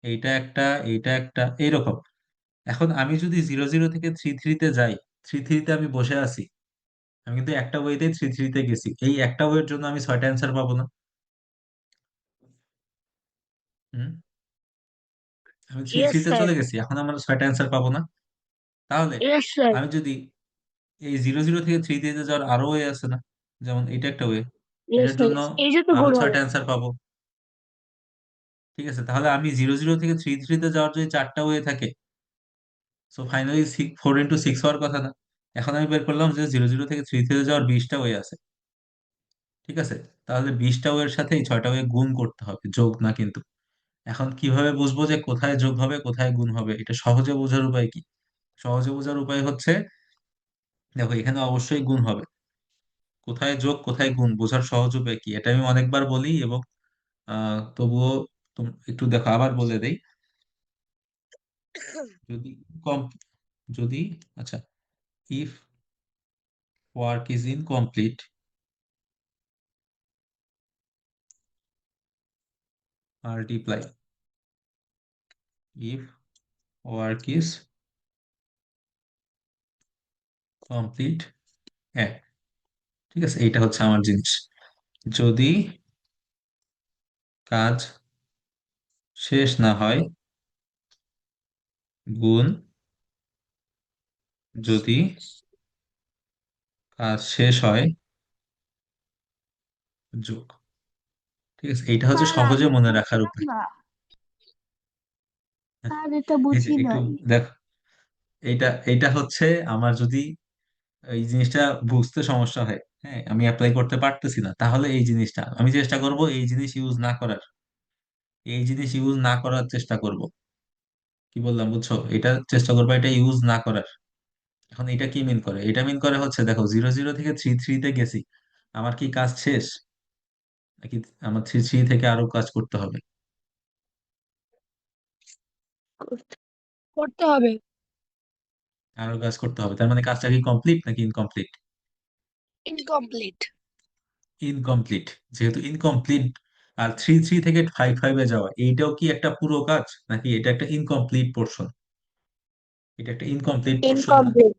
এইটা একটা, এইটা একটা, এইরকম। এখন আমি যদি 0 0 থেকে 3 3-তে যাই, 3 3-তে আমি বসে আছি, আমি কিন্তু একটা ওয়েতে 3 3-তে গেছি, এই একটা ওয়ের জন্য আমি 6টা অ্যান্সার পাবো না? হুম, আমি থ্রি ইয়েস থ্রিতে স্যার। চলে গেছি, এখন আমরা 6টা অ্যান্সার পাবো না? তাহলে ইয়েস স্যার। আমি যদি এই 0 0 থেকে 3 3-তে যাওয়ার আরো ওয়ে আছে না, যেমন এটা একটা ওয়ে, ইয়েস এটার স্যার, জন্য এই জন্য আরো গুণ 6টা হবে। অ্যান্সার পাবো। ঠিক আছে, তাহলে আমি 0 0 থেকে 3 3-তে যাওয়ার যদি 4টা ওয়ে থাকে, সো ফাইনালি 4 × 6 হওয়ার কথা না? এখন আমি বের করলাম যে 0 0 থেকে 3 3-তে যাওয়ার 20টা ওয়ে আছে। ঠিক আছে, তাহলে 20টা ওয়ের সাথে এই 6টা ওয়ে গুণ করতে হবে, যোগ না কিন্তু। এখন কিভাবে বুঝবো যে কোথায় যোগ হবে কোথায় গুণ হবে? এটা সহজে বোঝার উপায় কি? সহজে বোঝার উপায় হচ্ছে, দেখো এখানে অবশ্যই গুণ হবে, কোথায় যোগ কোথায় গুণ বোঝার সহজ উপায় কি এটা আমি অনেকবার বলি, এবং তবুও একটু দেখো আবার বলে দেই। যদি কম, যদি, আচ্ছা, if work is incomplete, multiply, if work is complete, হ্যাঁ, ঠিক আছে, এইটা হচ্ছে আমার জিনিস। যদি কাজ শেষ না হয় গুণ, যদি কাজ শেষ হয় যোগ। ঠিক আছে, এইটা হচ্ছে স্যার সহজে আমি মনে রাখার বুঝলাম উপায়। না, স্যার এটা এই যে বুঝি একটু নাই। দেখো, এইটা এইটা হচ্ছে আমার, যদি এই জিনিসটা বুঝতে সমস্যা হয়, হ্যাঁ, আমি অ্যাপ্লাই করতে পারতেছি না, তাহলে এই জিনিসটা আমি চেষ্টা করব এই জিনিস ইউজ না করার, এই জিনিস ইউজ না করার চেষ্টা করব। কি বললাম বুঝছো? এটা চেষ্টা করবো এটা ইউজ না করার। এখন এটা কি মিন করে? এটা মিন করে হচ্ছে, দেখো 0 0 থেকে 3 3-তে গেছি, আমার কি কাজ শেষ, নাকি আমার 3 3 থেকে আরো কাজ করতে হবে? করতে করতে হবে। আরো কাজ করতে হবে, তার মানে কাজটা কি কমপ্লিট নাকি ইনকমপ্লিট? ইনকমপ্লিট। ইনকমপ্লিট। যেহেতু ইনকমপ্লিট, আর 3 3 থেকে 5 5-এ যাওয়া, এইটাও কি একটা পুরো কাজ, নাকি এটা একটা ইনকমপ্লিট পোর্শন? এটা একটা ইনকমপ্লিট পোর্শন না? ইনকমপ্লিট।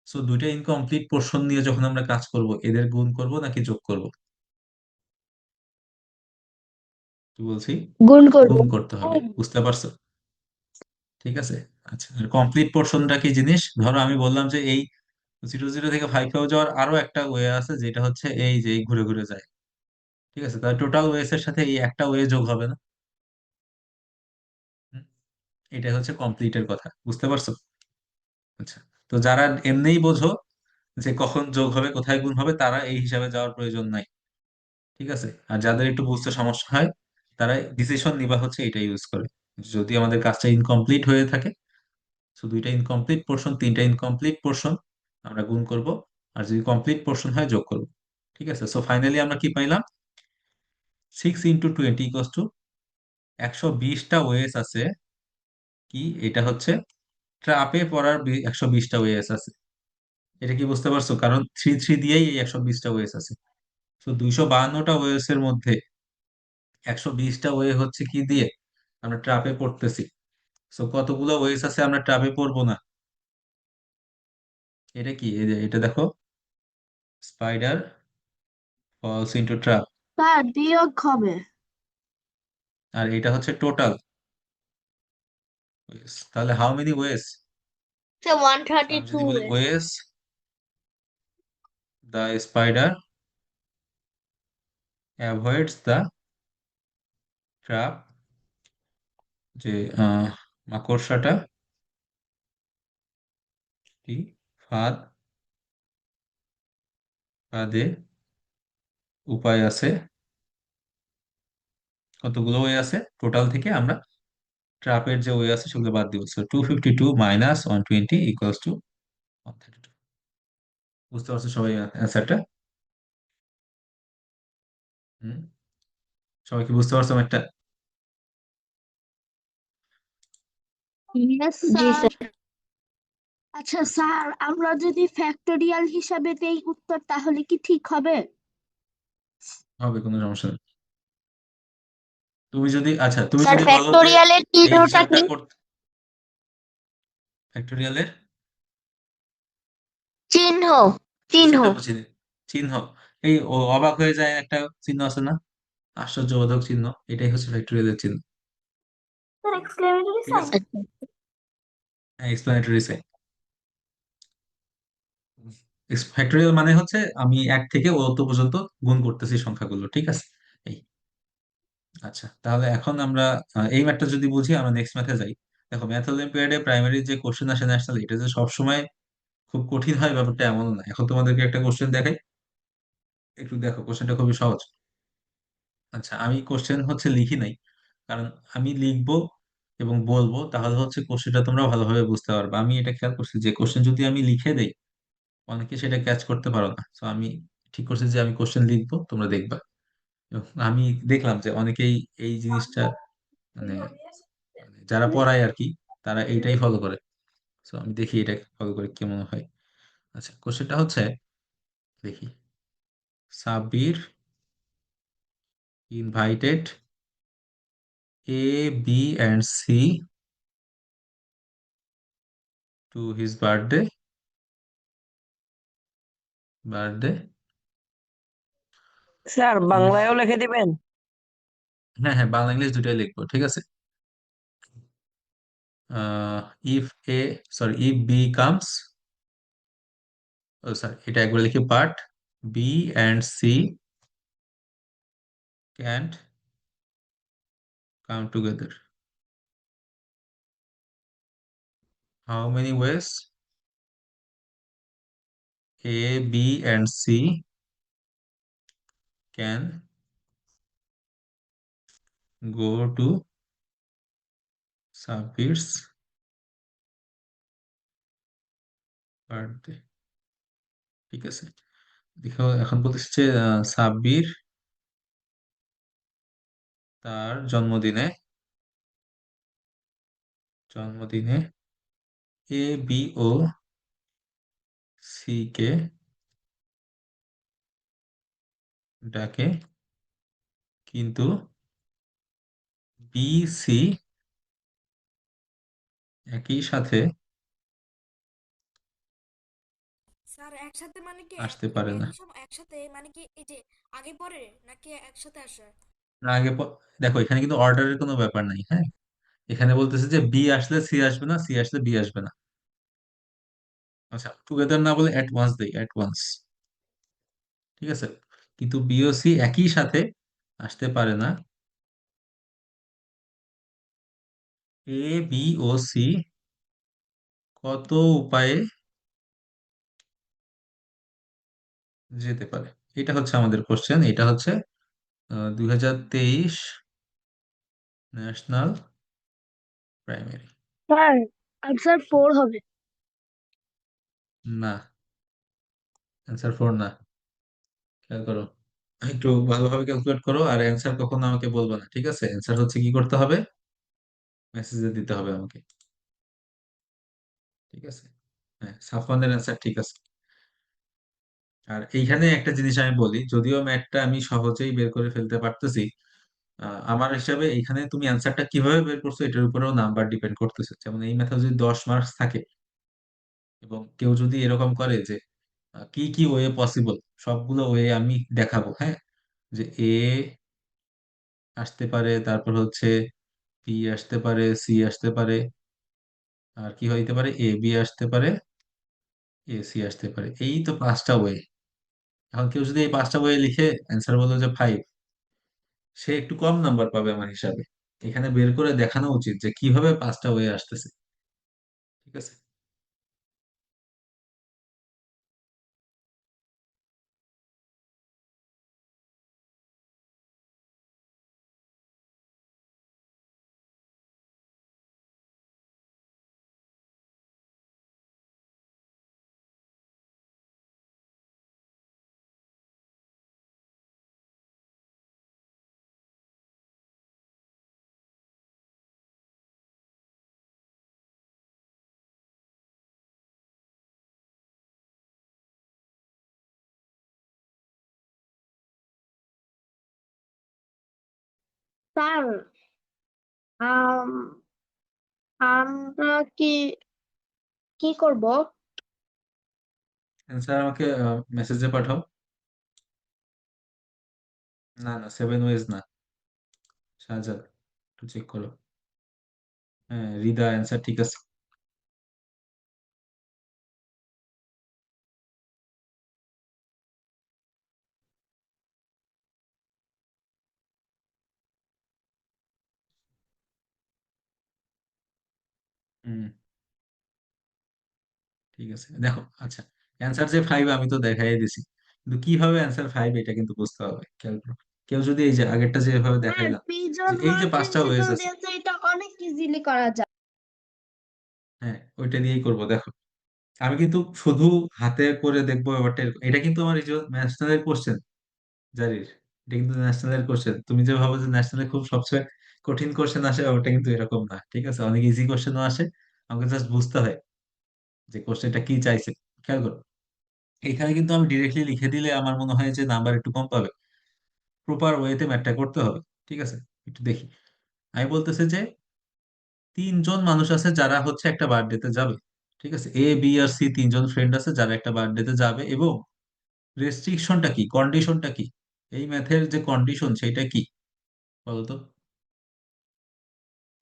সো দুইটা ইনকমপ্লিট পোর্শন নিয়ে যখন আমরা কাজ করব, এদের গুণ করব নাকি যোগ করব? কি বলছি? গুণ করব। গুণ করতে হবে, বুঝতে পারছো? ঠিক আছে। আচ্ছা, কমপ্লিট পোর্শনটা কি জিনিস? ধরো আমি বললাম যে এই 0 0 থেকে 5 5 যাওয়ার আরো একটা ওয়ে আছে, যেটা হচ্ছে এই যে এই ঘুরে ঘুরে যায়। ঠিক আছে, তাহলে টোটাল ওয়েস এর সাথে এই একটা ওয়ে যোগ হবে না? হুম, এটাই হচ্ছে কমপ্লিটের কথা, বুঝতে পারছো? আচ্ছা, তো যারা এমনিই বোঝো যে কখন যোগ হবে কোথায় গুণ হবে, তারা এই হিসাবে যাওয়ার প্রয়োজন নাই। ঠিক আছে, আর যাদের একটু বুঝতে সমস্যা হয়, তারা ডিসিশন নিবা হচ্ছে এটা ইউজ করে। যদি আমাদের কাজটা ইনকমপ্লিট হয়ে থাকে, তো দুইটা ইনকমপ্লিট পোর্শন, তিনটা ইনকমপ্লিট পোর্শন, আমরা গুণ করব, আর যদি কমপ্লিট পোর্শন হয় যোগ করব। ঠিক আছে, সো ফাইনালি আমরা কি পাইলাম? 6 × 20 = 120টা ওয়েস আছে। কি এটা হচ্ছে ট্রাপে পড়ার 120টা ওয়েস আছে। এটা কি বুঝতে পারছো? কারণ 3 3 দিয়েই এই 120টা ওয়েস আছে। তো 252টা ওয়েস এর মধ্যে 120টা ওয়ে হচ্ছে কি দিয়ে আমরা ট্রাপে পড়তেছি। সো কতগুলো ওয়েস আছে আমরা ট্রাপে পড়বো না? এটা কি, এই যে এটা দেখো, spider falls into trap, sir বিয়োগ হবে। আর এটা হচ্ছে টোটাল ওয়েস। তাহলে how many ways? Sir one thirty আমি টু যদি বলি ways the spider avoids the trap, যে মাকড়সাটা কি ফাঁদ, ফাঁদে উপায় আছে, কতগুলো ওয়ে আছে টোটাল থেকে আমরা ট্রাপের যে ওয়ে আছে সেগুলো বাদ দিব। সো 252 - 120 = 132। বুঝতে পারছো সবাই অ্যান্সারটা? হুম, সবাই কি বুঝতে পারছো একটা? ইয়েস জি স্যার। আচ্ছা স্যার, আমরা যদি ফ্যাক্টোরিয়াল হিসাবে দেই উত্তর তাহলে কি ঠিক হবে? হবে, কোনো সমস্যা নেই। তুমি স্যার যদি বলো যে ফ্যাক্টোরিয়ালের এই চিহ্নটা হিসাবটা কি? করতে, ফ্যাক্টোরিয়ালের চিহ্ন, চিহ্ন। সেটা বুঝিনি। চিহ্ন, এই অবাক হয়ে যায় একটা চিহ্ন আছে না, আশ্চর্যবোধক চিহ্ন, এটাই হচ্ছে ফ্যাক্টোরিয়ালের চিহ্ন। স্যার এক্সক্লেমেটরি ঠিক সাইন। আছে, এক্সপ্লানেটরি সাইন। ফ্যাক্টোরিয়াল মানে হচ্ছে আমি এক থেকে অত পর্যন্ত গুণ করতেছি সংখ্যাগুলো, ঠিক আছে। এই, আচ্ছা তাহলে এখন আমরা এই ম্যাথটা যদি বুঝি আমরা নেক্সট ম্যাথে যাই। দেখো ম্যাথ অলিম্পিয়াডে প্রাইমারি যে কোশ্চেন আসে ন্যাশনাল, এটা যে সবসময় খুব কঠিন হয় ব্যাপারটা এমনও না। এখন তোমাদেরকে একটা কোশ্চেন দেখাই, একটু দেখো, কোশ্চেনটা খুবই সহজ। আচ্ছা আমি কোশ্চেন হচ্ছে লিখি নাই, কারণ আমি লিখবো এবং বলবো, তাহলে হচ্ছে কোশ্চেনটা তোমরা ভালোভাবে বুঝতে পারবে। আমি এটা খেয়াল করছি যে কোশ্চেন যদি আমি লিখে দেই, অনেকে সেটা ক্যাচ করতে পারো না। তো আমি ঠিক করছি যে আমি কোশ্চেন লিখবো, তোমরা দেখবা। এবং আমি দেখলাম যে অনেকেই এই জিনিসটা মানে মানে যারা পড়ায় আর কি, তারা এইটাই ফলো করে। তো আমি দেখি এটা ফলো করে কেমন হয়। আচ্ছা কোশ্চেনটা হচ্ছে, দেখি, Sabbir invited A, B, and C to his birthday sir if, বাংলায়ও লিখে দিবেন। হ্যাঁ হ্যাঁ, বাংলা ইংলিশ দুটাই লিখবো, ঠিক আছে। if A, sorry, if B comes, ও সরি, এটা একবার লিখি, but B and C can't come together, how many ways A, B, and C can go to Sabir's birthday? ঠিক আছে, দেখো এখন বলতেছে যে সাব্বির তার জন্মদিনে এ, বি ও সি কে ডাকে, কিন্তু বি, সি একই সাথে স্যার একসাথে মানে কি আসতে পারে না। একই সময় একসাথে মানে কি এই যে আগে পরে নাকি একসাথে আসে? না, দেখো এখানে কিন্তু অর্ডারের কোনো ব্যাপার নাই, হ্যাঁ। এখানে বলতেছে যে বি আসলে সি আসবে না, সি আসলে বি আসবে না। আচ্ছা টুগেদার না বলে অ্যাট ওয়ান্স দেই, অ্যাট ওয়ান্স, ঠিক আছে। কিন্তু বি ও সি একই সাথে আসতে পারে না। এ, বি ও সি কত উপায়ে যেতে পারে, এটা হচ্ছে আমাদের কোশ্চেন। এটা হচ্ছে 2023 ন্যাশনাল প্রাইমারি। স্যার আনসার 4 হবে। না, অ্যান্সার 4 না, খেয়াল করো, একটু ভালোভাবে ক্যালকুলেট করো। আর অ্যান্সার কখনো আমাকে বলবে না, ঠিক আছে। অ্যান্সার হচ্ছে কি করতে হবে, মেসেজে দিতে হবে আমাকে, ঠিক আছে। হ্যাঁ, সাফওয়ানের অ্যান্সার ঠিক আছে। আর এইখানে একটা জিনিস আমি বলি, যদিও ম্যাথটা আমি সহজেই বের করে ফেলতে পারতেছি, আমার হিসাবে এখানে তুমি অ্যান্সারটা কিভাবে বের করছো এটার উপরেও নাম্বার ডিপেন্ড করতেছে। যেমন এই ম্যাথে যদি 10 মার্কস থাকে, এবং কেউ যদি এরকম করে যে কি কি ওয়ে পসিবল, সবগুলো ওয়ে আমি দেখাবো, হ্যাঁ, যে এ আসতে পারে, তারপর হচ্ছে বি আসতে পারে, সি আসতে পারে, আর কি হইতে পারে, এ বি আসতে পারে, এ সি আসতে পারে, এই তো 5টা ওয়ে। এখন কেউ যদি এই 5টা ওয়ে লিখে অ্যান্সার বললো যে 5, সে একটু কম নাম্বার পাবে আমার হিসাবে। এখানে বের করে দেখানো উচিত যে কিভাবে 5টা ওয়ে আসতেছে, ঠিক আছে। স্যার আম, আমরা কি করব? অ্যান্সার আমাকে মেসেজে পাঠাও। না না, 7 ওয়েজ না, শাহজাদ, একটু চেক করো। হ্যাঁ, রিদা অ্যান্সার ঠিক আছে। হুম, ঠিক আছে, দেখো। আচ্ছা, অ্যান্সার যে 5 আমি তো দেখাই দিছি, কিন্তু কিভাবে অ্যান্সার 5 এটা কিন্তু বুঝতে হবে, খেয়াল করো। কেউ যদি এই যে আগেরটা যেভাবে স্যার দেখাইলাম, যে পিজন এই ওয়ার্ড যে 5টা ওয়েজ প্রিন্সিপাল আছে, দিয়ে তো এটা অনেক ইজিলি করা যায়। হ্যাঁ ওইটা দিয়েই করবো। দেখো, আমি কিন্তু শুধু হাতে করে দেখবো ব্যাপারটা এটা কিন্তু আমার এই যে ন্যাশনালের কোশ্চেন, জারির, এটা কিন্তু ন্যাশনালের কোশ্চেন। তুমি যে ভাবো যে ন্যাশনালে খুব সবচেয়ে কঠিন কোশ্চেন আসে, ওটা কিন্তু এরকম না, ঠিক আছে? অনেক ইজি কোশ্চেনও আসে। আমাকে জাস্ট বুঝতে হয় যে কোশ্চেনটা কি চাইছে। খেয়াল করো, এখানে কিন্তু আমি ডিরেক্টলি লিখে দিলে আমার মনে হয় যে নাম্বার একটু কম পাবে। প্রপার ওয়েতে ম্যাথটা করতে হবে, ঠিক আছে? একটু দেখি। আমি বলতেছে যে 3 জন মানুষ আছে যারা হচ্ছে একটা বার্থডেতে যাবে, ঠিক আছে? A B R C 3 John friend আছে যারা একটা বার্থডেতে যাবে, এবং রেস্ট্রিকশনটা কি, কন্ডিশনটা কি, এই ম্যাথের যে কন্ডিশন সেটা কি বলতো?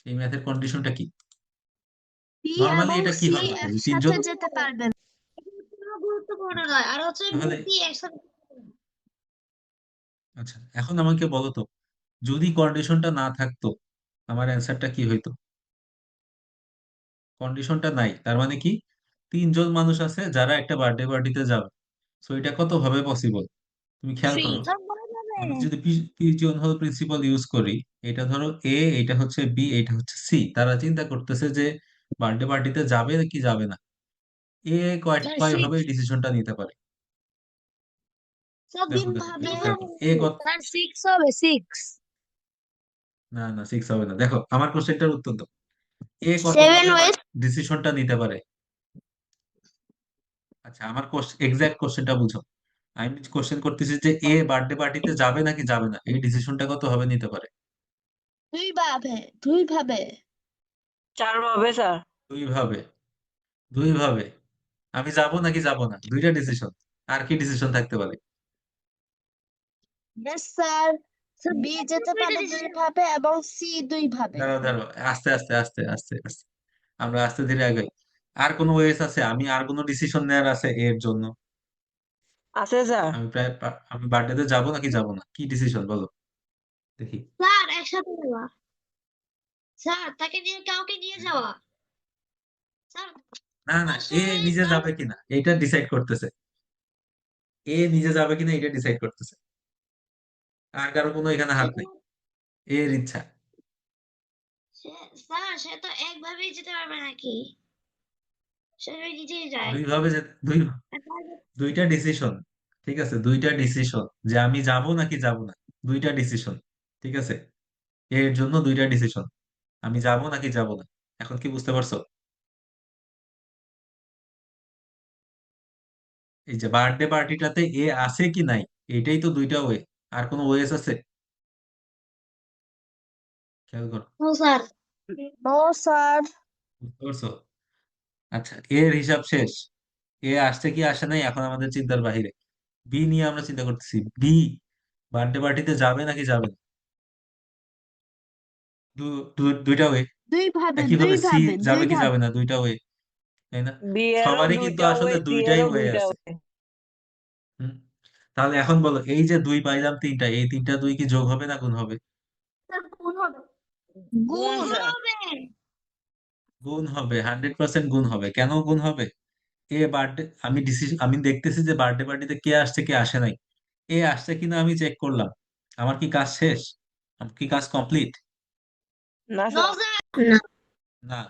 এই ম্যাথের কন্ডিশনটা কি? বি নর্মালি এবং এটা কি সি হয় বলতো, যে একসাথে 3 জন। যেতে পারবে না। এটা কোনো গুরুত্বপূর্ণ নয়, আর হচ্ছে তাহলে বি একসাথে যেতে পারবে না। আচ্ছা, এখন আমাকে বলো তো, যদি কন্ডিশনটা না থাকতো আমার অ্যান্সারটা কি হইতো? কন্ডিশনটা নাই, তার মানে কি? 3 জন মানুষ আছে যারা একটা বার্থডে পার্টিতে যাবে। সো এটা কত ভাবে পসিবল, তুমি খেয়াল করো। ফ্রিজ বলা যাবে। আমি যদি পিজন হল প্রিন্সিপাল ইউজ করি, এটা ধরো এ, এটা হচ্ছে বি, এটা হচ্ছে সি, তারা চিন্তা করতেছে যে বার্থডে পার্টিতে যাবে কি যাবে না। এ কয় স্যার কয় ভাবে সিক্স। এই ডিসিশনটা নিতে পারে? স্যার দেখো তিন দেখো, ভাবে। একটু খেয়াল করো, এ কত। স্যার সিক্স হবে, সিক্স। না না, 6 হবে না। দেখো আমার কোশ্চেনটার উত্তর দাও। এ কত সেভেন ভাবে ওয়েজ। ডিসিশনটা নিতে পারে? আচ্ছা, আমার এক্সাক্ট কোশ্চেনটা বুঝো। আমি কোশ্চেন করতেছি যে এ বার্থডে পার্টিতে যাবে নাকি যাবে না, এই ডিসিশনটা কত ভাবে নিতে পারে? দুই ভাবে, দুই ভাবে। 4 ভাবে স্যার। 2 ভাবে। 2 ভাবে। আমি যাব নাকি যাব না, দুইটা ডিসিশন। আর কি ডিসিশন থাকতে পারে? Yes sir. স্যার বি দুইটা যেতে দুইটা পারে দুই ডিসিশন। ভাবে এবং সি দুই ভাবে। দাঁড়াও দাঁড়াও, আস্তে আস্তে আস্তে আস্তে আস্তে, আমরা আস্তে ধীরে আগাই। আর কোনো ওয়েস আছে, আমি আর কোনো ডিসিশন নেওয়ার আছে এর জন্য? আছে স্যার। আমি বার্থডেতে যাব নাকি যাব না, কি ডিসিশন বলো দেখি। স্যার একসাথে যাওয়া। স্যার তাকে নিয়ে কাউকে নিয়ে যাওয়া। স্যার না না, এ আসলে নিজে স্যার যাবে কিনা এটা ডিসাইড করতেছে। এ নিজে যাবে কিনা এটা ডিসাইড করতেছে। আর কারো কোনো এখানে হাত নেই, এর ইচ্ছা। স্যার সে তো একভাবেই যেতে পারবে নাকি? সে নিজেই যায়। 2 ভাবে যে দুইটা ডিসিশন, ঠিক আছে? দুইটা ডিসিশন, যে আমি যাব নাকি যাব না, দুইটা ডিসিশন, ঠিক আছে? এর জন্য দুইটা ডিসিশন, আমি যাব নাকি যাব না। এখন কি বুঝতে পারছো? এই যে বার্থডে পার্টিটাতে এ আছে কি নাই, এটাই তো দুইটা ওয়ে। আর কোনো ওয়েস আছে? খেয়াল করো। No sir. No sir. বুঝতে পারছো? আচ্ছা, এর হিসাব শেষ। এ আসছে কি আসে নাই এখন আমাদের চিন্তার বাহিরে। বি নিয়ে আমরা চিন্তা করতেছি। বি বার্থডে পার্টিতে যাবে নাকি যাবে না, দুইটা ওয়ে। দুই ভাবে, দুই একইভাবে সি ভাবে, দুই যাবে কি ভাবে। যাবে না, দুইটা ওয়ে, তাই না? বি এরও সবারই কিন্তু দুইটা আসলে ওয়ে, সি দুইটাই এরও ওয়ে দুইটা আছে। ওয়ে। হুম। তাহলে এখন বলো, এই যে 2 পাইলাম, তিনটা, এই তিনটা 2 কি যোগ হবে না গুণ হবে? স্যার কোন হবে? গুণ গুণ স্যার। হবে। গুণ হবে, 100% গুণ হবে। কেন গুণ হবে? আমি দেখতেছি যে বার্থডে পার্টিতে কে আসছে কে আসে নাই। এ আসছে কিনা আমি চেক করলাম, আমার কি কাজ শেষ? আমার কি কাজ কমপ্লিট? না নো স্যার। স্যার। না। না,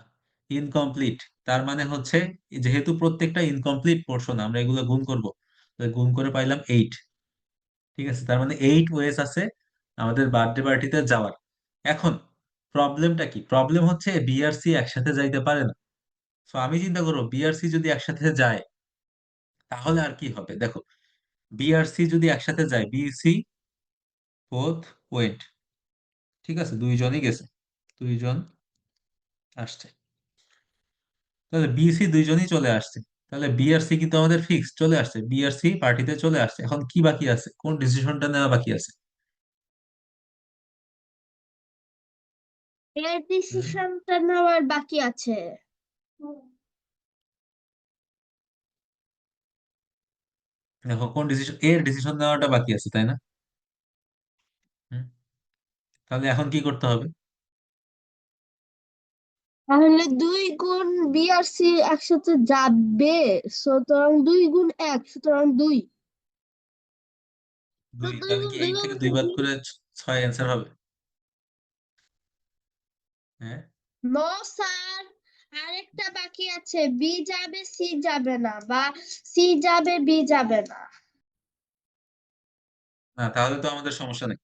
ইনকমপ্লিট। তার মানে হচ্ছে, যেহেতু প্রত্যেকটা ইনকমপ্লিট পোর্শন আমরা এগুলো গুণ করব, তো গুণ করে পাইলাম 8। ঠিক আছে, তার মানে 8 ওয়েজ আছে আমাদের বার্থডে পার্টিতে যাওয়ার। এখন প্রবলেমটা কি? প্রবলেম হচ্ছে বিআরসি একসাথে যাইতে পারে না। তো আমি চিন্তা করবো, বিআরসি যদি একসাথে যায় তাহলে আর কি হবে। দেখো, বিআরসি যদি একসাথে যায়, বিসি বোথ ওয়েন্ট, ঠিক আছে, দুইজনই গেছে, দুইজন আসছে। তাহলে বি সি দুইজনই চলে আসছে। তাহলে বি আর সি কিন্তু আমাদের ফিক্সড চলে আসছে, বি আর সি পার্টিতে চলে আসছে। এখন কি বাকি আছে, কোন ডিসিশনটা নেওয়া বাকি আছে? এর হুম? ডিসিশনটা নেওয়ার বাকি আছে। দেখো কোন ডিসিশন, এর ডিসিশন নেওয়াটা বাকি আছে, তাই না? হুম? তাহলে এখন কি করতে হবে? তাহলে 2 গুণ বি আর সি একসাথে যাবে, সুতরাং 2 গুণ 1, সুতরাং 2। তো দুই, দুই তাহলে গুণ কি দুই 8 থেকে গুণ 2 বাদ দুই। করে 6 অ্যান্সার হবে? হ্যাঁ। নো স্যার, আরেকটা বাকি আছে, বি যাবে সি যাবে না, বা সি যাবে বি যাবে না। না, তাহলে তো আমাদের সমস্যা নেই।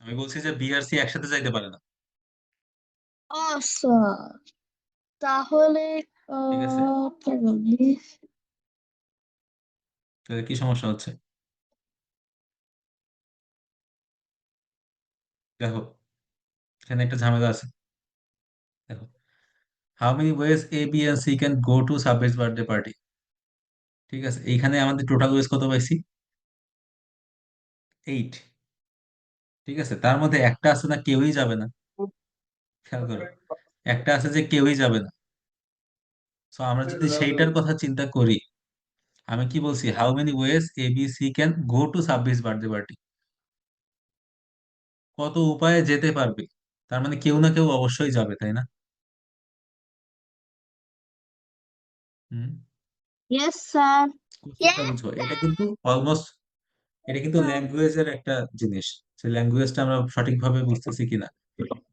আমি বলছি যে বি আর সি একসাথে যাইতে পারে না। আচ্ছা, তাহলে ঠিক আছে, কেন তাহলে কি সমস্যা হচ্ছে? দেখো, এখানে একটা ঝামেলা আছে। দেখো, how many ways A B and C can go to Sabbir's birthday party. ঠিক আছে, এইখানে আমাদের টোটাল ওয়েজ কত পাইছি? 8। ঠিক আছে, তার মধ্যে একটা আছে না কেউই যাবে না, খেয়াল করো, একটা আছে যে কেউই যাবে না। সো আমরা যদি সেইটার কথা চিন্তা করি, আমি কি বলছি, how many ways A B C can go to Sabbir's birthday party, কত উপায়ে যেতে পারবে, তার মানে কেউ না কেউ অবশ্যই যাবে, তাই না? হুম। Yes sir. কোশ্চেনটা বুঝো, এটা কিন্তু অলমোস্ট, এটা কিন্তু ল্যাঙ্গুয়েজের একটা জিনিস, যে ল্যাঙ্গুয়েজটা আমরা সঠিকভাবে বুঝতেছি কিনা।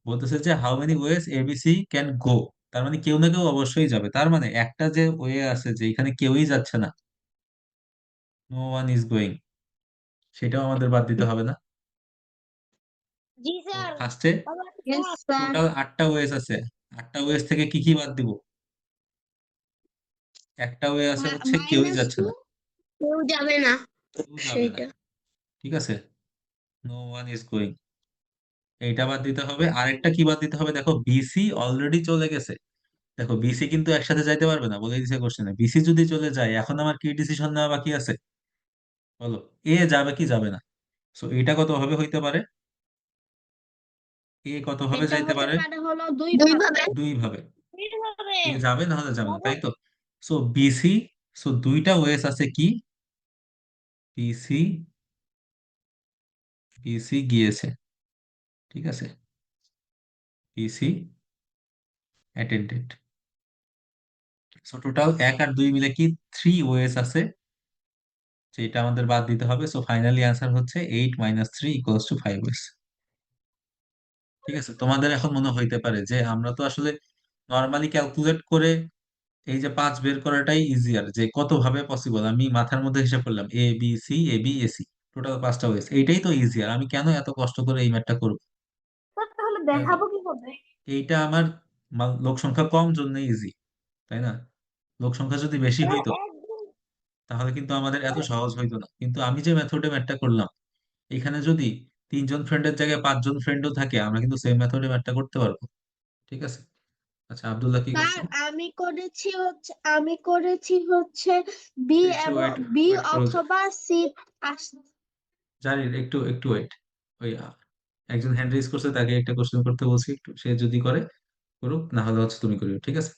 বলতেছে যে how many wedge ABC can go, তার মানে কেউ না কেউ অবশ্যই যাবে, তার মানে একটা যে ওয়ে আছে যে এখানে কেউই যাচ্ছে না, নো ওয়ান ইজ গোয়িং, সেটাও আমাদের বাদ দিতে হবে না? জি তো স্যার। ফার্স্টে ইয়েস স্যার। টোটাল 8টা ওয়েজ আছে, 8টা ওয়েজ থেকে কি কি বাদ দিব? একটা ওয়ে আছে হচ্ছে কেউই মাইনাস যাচ্ছে টু, না, কেউ যাবে না। কেউ যাবে না, সেইটা। ঠিক আছে, নো ওয়ান ইজ গোয়িং, এইটা বাদ দিতে হবে। আরেকটা কি বাদ দিতে হবে, দেখো বিসি অলরেডি চলে গেছে। দেখো বিসি কিন্তু একসাথে যাইতে পারবে না, বলে দিছে কোশ্চেনে, বিসি যদি চলে যায় এখন আমার কি ডিসিশন নেওয়া বাকি আছে? বলো, এ যাবে কি যাবে না? সো এটা কত ভাবে হইতে পারে, এ কত ভাবে এটা যাইতে হতে পারে? পারে হলো দুই ভাবে। দুই ভাবে। দুই ভাবে। এ যাবে না হলে যাবে না, তাই তো? সো বিসি, সো দুইটা ওয়েস আছে কি, বিসি, বিসি গিয়েছে, ঠিক আছে, বিসি অ্যাটেন্ডেড। সো টোটাল 1 আর 2 মিলে কি 3 ওয়েস আছে, যেটা আমাদের বাদ দিতে হবে। সো ফাইনালি আনসার হচ্ছে 8 - 3 = 5 ওয়েস। ঠিক আছে, তোমাদের এখন মনে হইতে পারে যে আমরা তো আসলে নর্মালি ক্যালকুলেট করে এই যে 5 বের করাটাই ইজিয়ার, যে কত ভাবে পসিবল, আমি মাথার মধ্যে হিসাব করলাম A B C A B A C, total 5টা ওয়েস, এইটাই তো ইজিয়ার, আমি কেন এত কষ্ট করে এই ম্যাথটা করবো? স্যার, তাহলে খেয়াল করো, দেখাবো কি করে? এইটা আমার লোক সংখ্যা কম জন্য ইজি, তাই না? লোক সংখ্যা যদি বেশি স্যার, হইতো তাহলে কিন্তু আমাদের এত সহজ হইতো না, কিন্তু আমি যে মেথডে ম্যাথটা করলাম, এখানে যদি 3জন ফ্রেন্ডের জায়গায় 5জন ফ্রেন্ডও থাকে আমরা কিন্তু সেম মেথডে ম্যাথটা করতে পারবো। ঠিক আছে, আচ্ছা আব্দুল্লাহ কি স্যার, করছে? আমি করেছি হচ্ছে বি একটু এবং ওয়েট, বি ওয়েট করো, অথবা সি। আস জানি, একটু একটু ওয়েট। ওই একজন হ্যান্ড রেজ করছে, তাকে একটা কোশ্চেন করতে বলছি, একটু সে যদি করে করুক, না হলে হচ্ছে তুমি করিও, ঠিক আছে?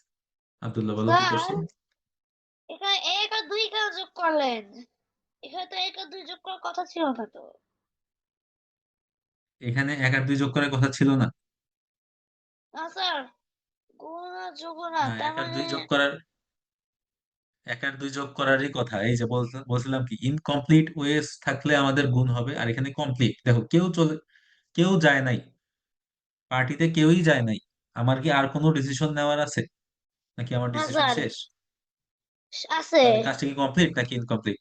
আব্দুল্লাহ বলো কি স্যার, করছে। এখানে 1 আর 2 কেন যোগ করলেন? এখানে তো 1 আর 2 যোগ করার কথা ছিল না তো। এখানে 1 আর 2 যোগ করার কথা ছিল না। না স্যার, গুণ আর যোগ না, না, তার এক আর মানে। দুই যোগ করার, 1 আর 2 যোগ করারই কথা, এই যে বলছিলাম কি, ইনকমপ্লিট ওয়েস থাকলে আমাদের গুণ হবে, আর এখানে কমপ্লিট, দেখো কেউ চলে, কেউ যায় নাই, পার্টিতে কেউই যায় নাই, আমার কি আর কোনো ডিসিশন নেওয়ার আছে, নাকি আমার না ডিসিশন স্যার, শেষ? আছে। তাহলে কাজটা কি কমপ্লিট নাকি ইনকমপ্লিট?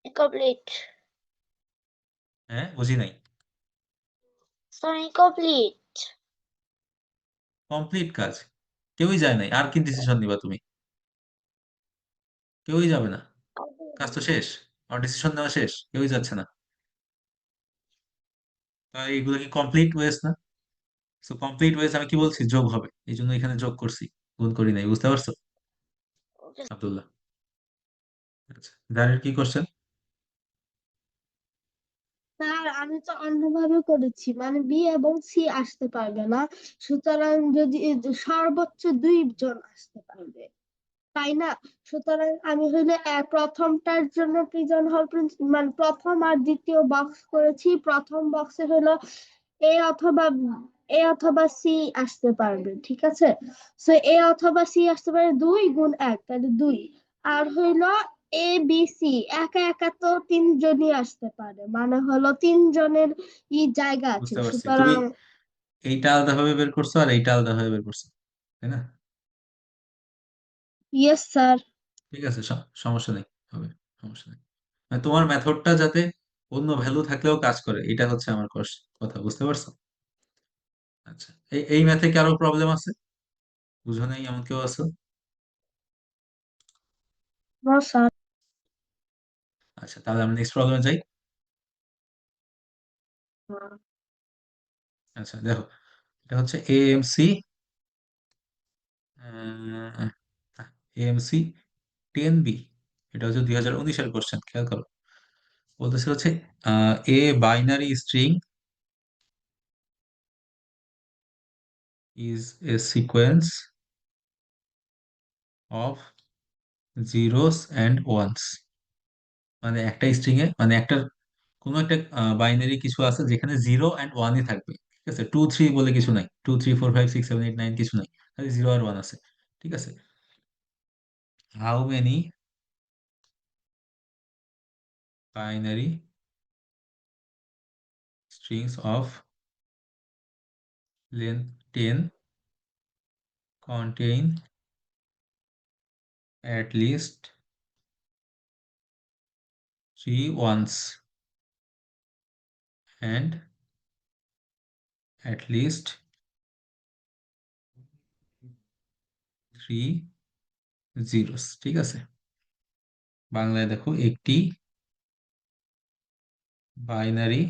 ইনকমপ্লিট। হ্যাঁ, বুঝি নাই। Sir, incomplete. কমপ্লিট কাজ, কেউই যায় নাই, আর কি ডিসিশন নিবা তুমি? কেউই যাবে না, কাজ তো শেষ, আমার ডিসিশন নেওয়া শেষ, কেউই যাচ্ছে না। এগুলো কি কমপ্লিট ওয়েজ না? সো কমপ্লিট ওয়েজ আমি কি বলছি, যোগ হবে, এই জন্য এখানে যোগ করছি, গুণ করি নাই, বুঝতে পারছো আব্দুল্লাহ? আচ্ছা, জানের কি কোশ্চেন? স্যার আমি তো অন্যভাবে করেছি, মানে বি এবং সি আসতে পারবে না, সুতরাং যদি সর্বোচ্চ 2 জন আসতে পারবে, তাই না? সুতরাং আমি হইলে প্রথমটার জন্য পিজন হল মানে প্রথম আর দ্বিতীয় বক্স করেছি, প্রথম বক্সে হলো এ অথবা সি আসতে পারবে, ঠিক আছে? সো এ অথবা সি আসতে পারে 2 গুণ 1, তাহলে 2। আর হইলো এ বি সি একা একা তো 3 জনই আসতে পারে, মানে হলো 3 জনের জায়গা আছে, বুঝতে পারছি, তুমি সুতরাং এইটা আলাদা ভাবে বের করছো আর এইটা আলাদা ভাবে বের করছো, তাই না? Yes sir. ঠিক আছে, সমস্যা নেই, হবে, সমস্যা নেই। মানে তোমার মেথডটা যাতে অন্য ভ্যালু থাকলেও কাজ করে, এটা হচ্ছে আমার কথা, বুঝতে পারছো? আচ্ছা, এই ম্যাথে কি আরো প্রবলেম আছে? বুঝো নাই এমন কেউ আছে? No sir. আচ্ছা, তাহলে আমরা নেক্সট প্রবলেমে যাই। আচ্ছা দেখো, এটা হচ্ছে এএমসি, এএমসি 10B। এটা হচ্ছে 2019-এর কোশ্চেন, খেয়াল করো। বলতেছে হচ্ছে a binary string is a sequence of zeros and ones. মানে একটা স্ট্রিং এ, মানে একটা কোনো একটা বাইনারি কিছু আছে যেখানে 0 and 1ই থাকবে, ঠিক আছে? 2 3 বলে কিছু নাই, 2 3 4 5 6 7 8 9 কিছু নাই, খালি 0 আর 1 আছে, ঠিক আছে? How many binary strings of length 10 contain at least 3 ones and at least 3 zeros, ঠিক আছে? বাংলায় দেখো, একটি বাইনারি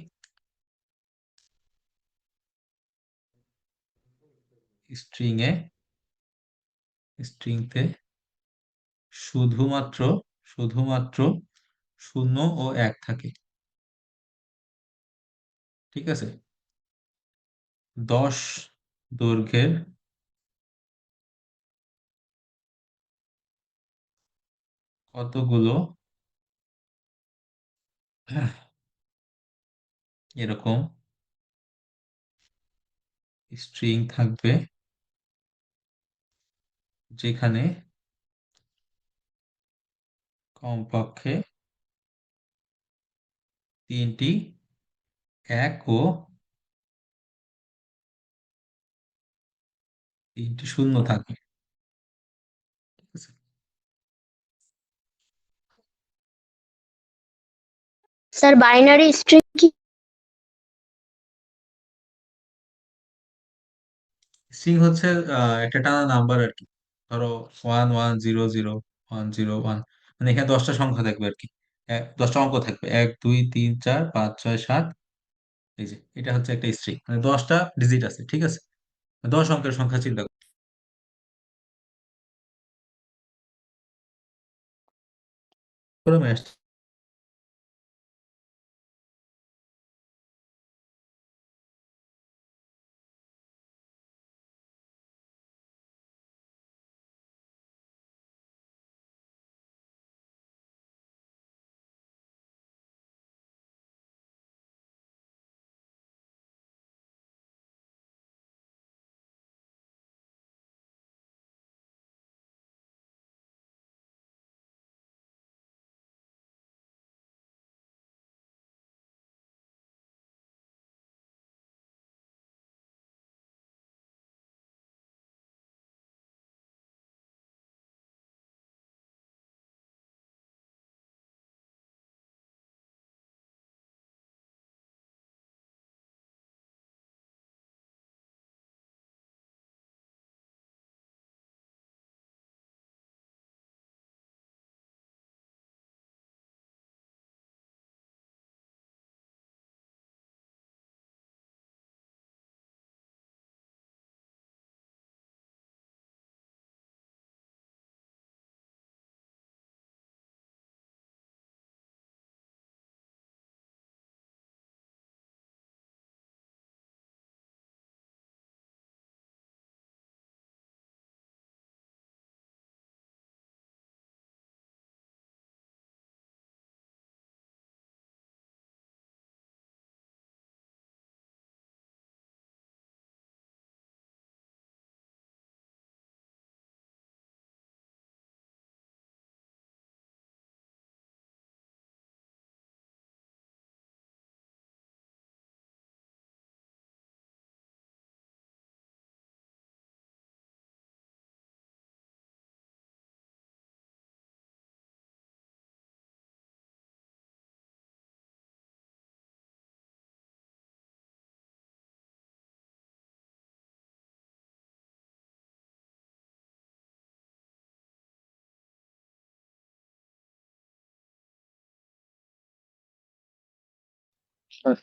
স্ট্রিংতে শুধুমাত্র শুধুমাত্র 0 ও 1 থাকে, ঠিক আছে? 10 দৈর্ঘ্যের কতগুলো এরকম স্ট্রিং থাকবে যেখানে কমপক্ষে 3টি 1 ও 3টি 0 থাকে, ঠিক আছে? স্যার বাইনারি স্ট্রিং কি? স্ট্রিং হচ্ছে একটা টানা নাম্বার আর কি। ধরো 1 1 0 0 1 0 1, মানে এখানে 10টা সংখ্যা থাকবে আর কি, 10টা অঙ্ক থাকবে, 1 2 3 4 5 6 7। এই যে এটা হচ্ছে একটা স্ট্রিং, মানে 10টা ডিজিট আছে, ঠিক আছে? 10 অঙ্কের সংখ্যা চিন্তা করো।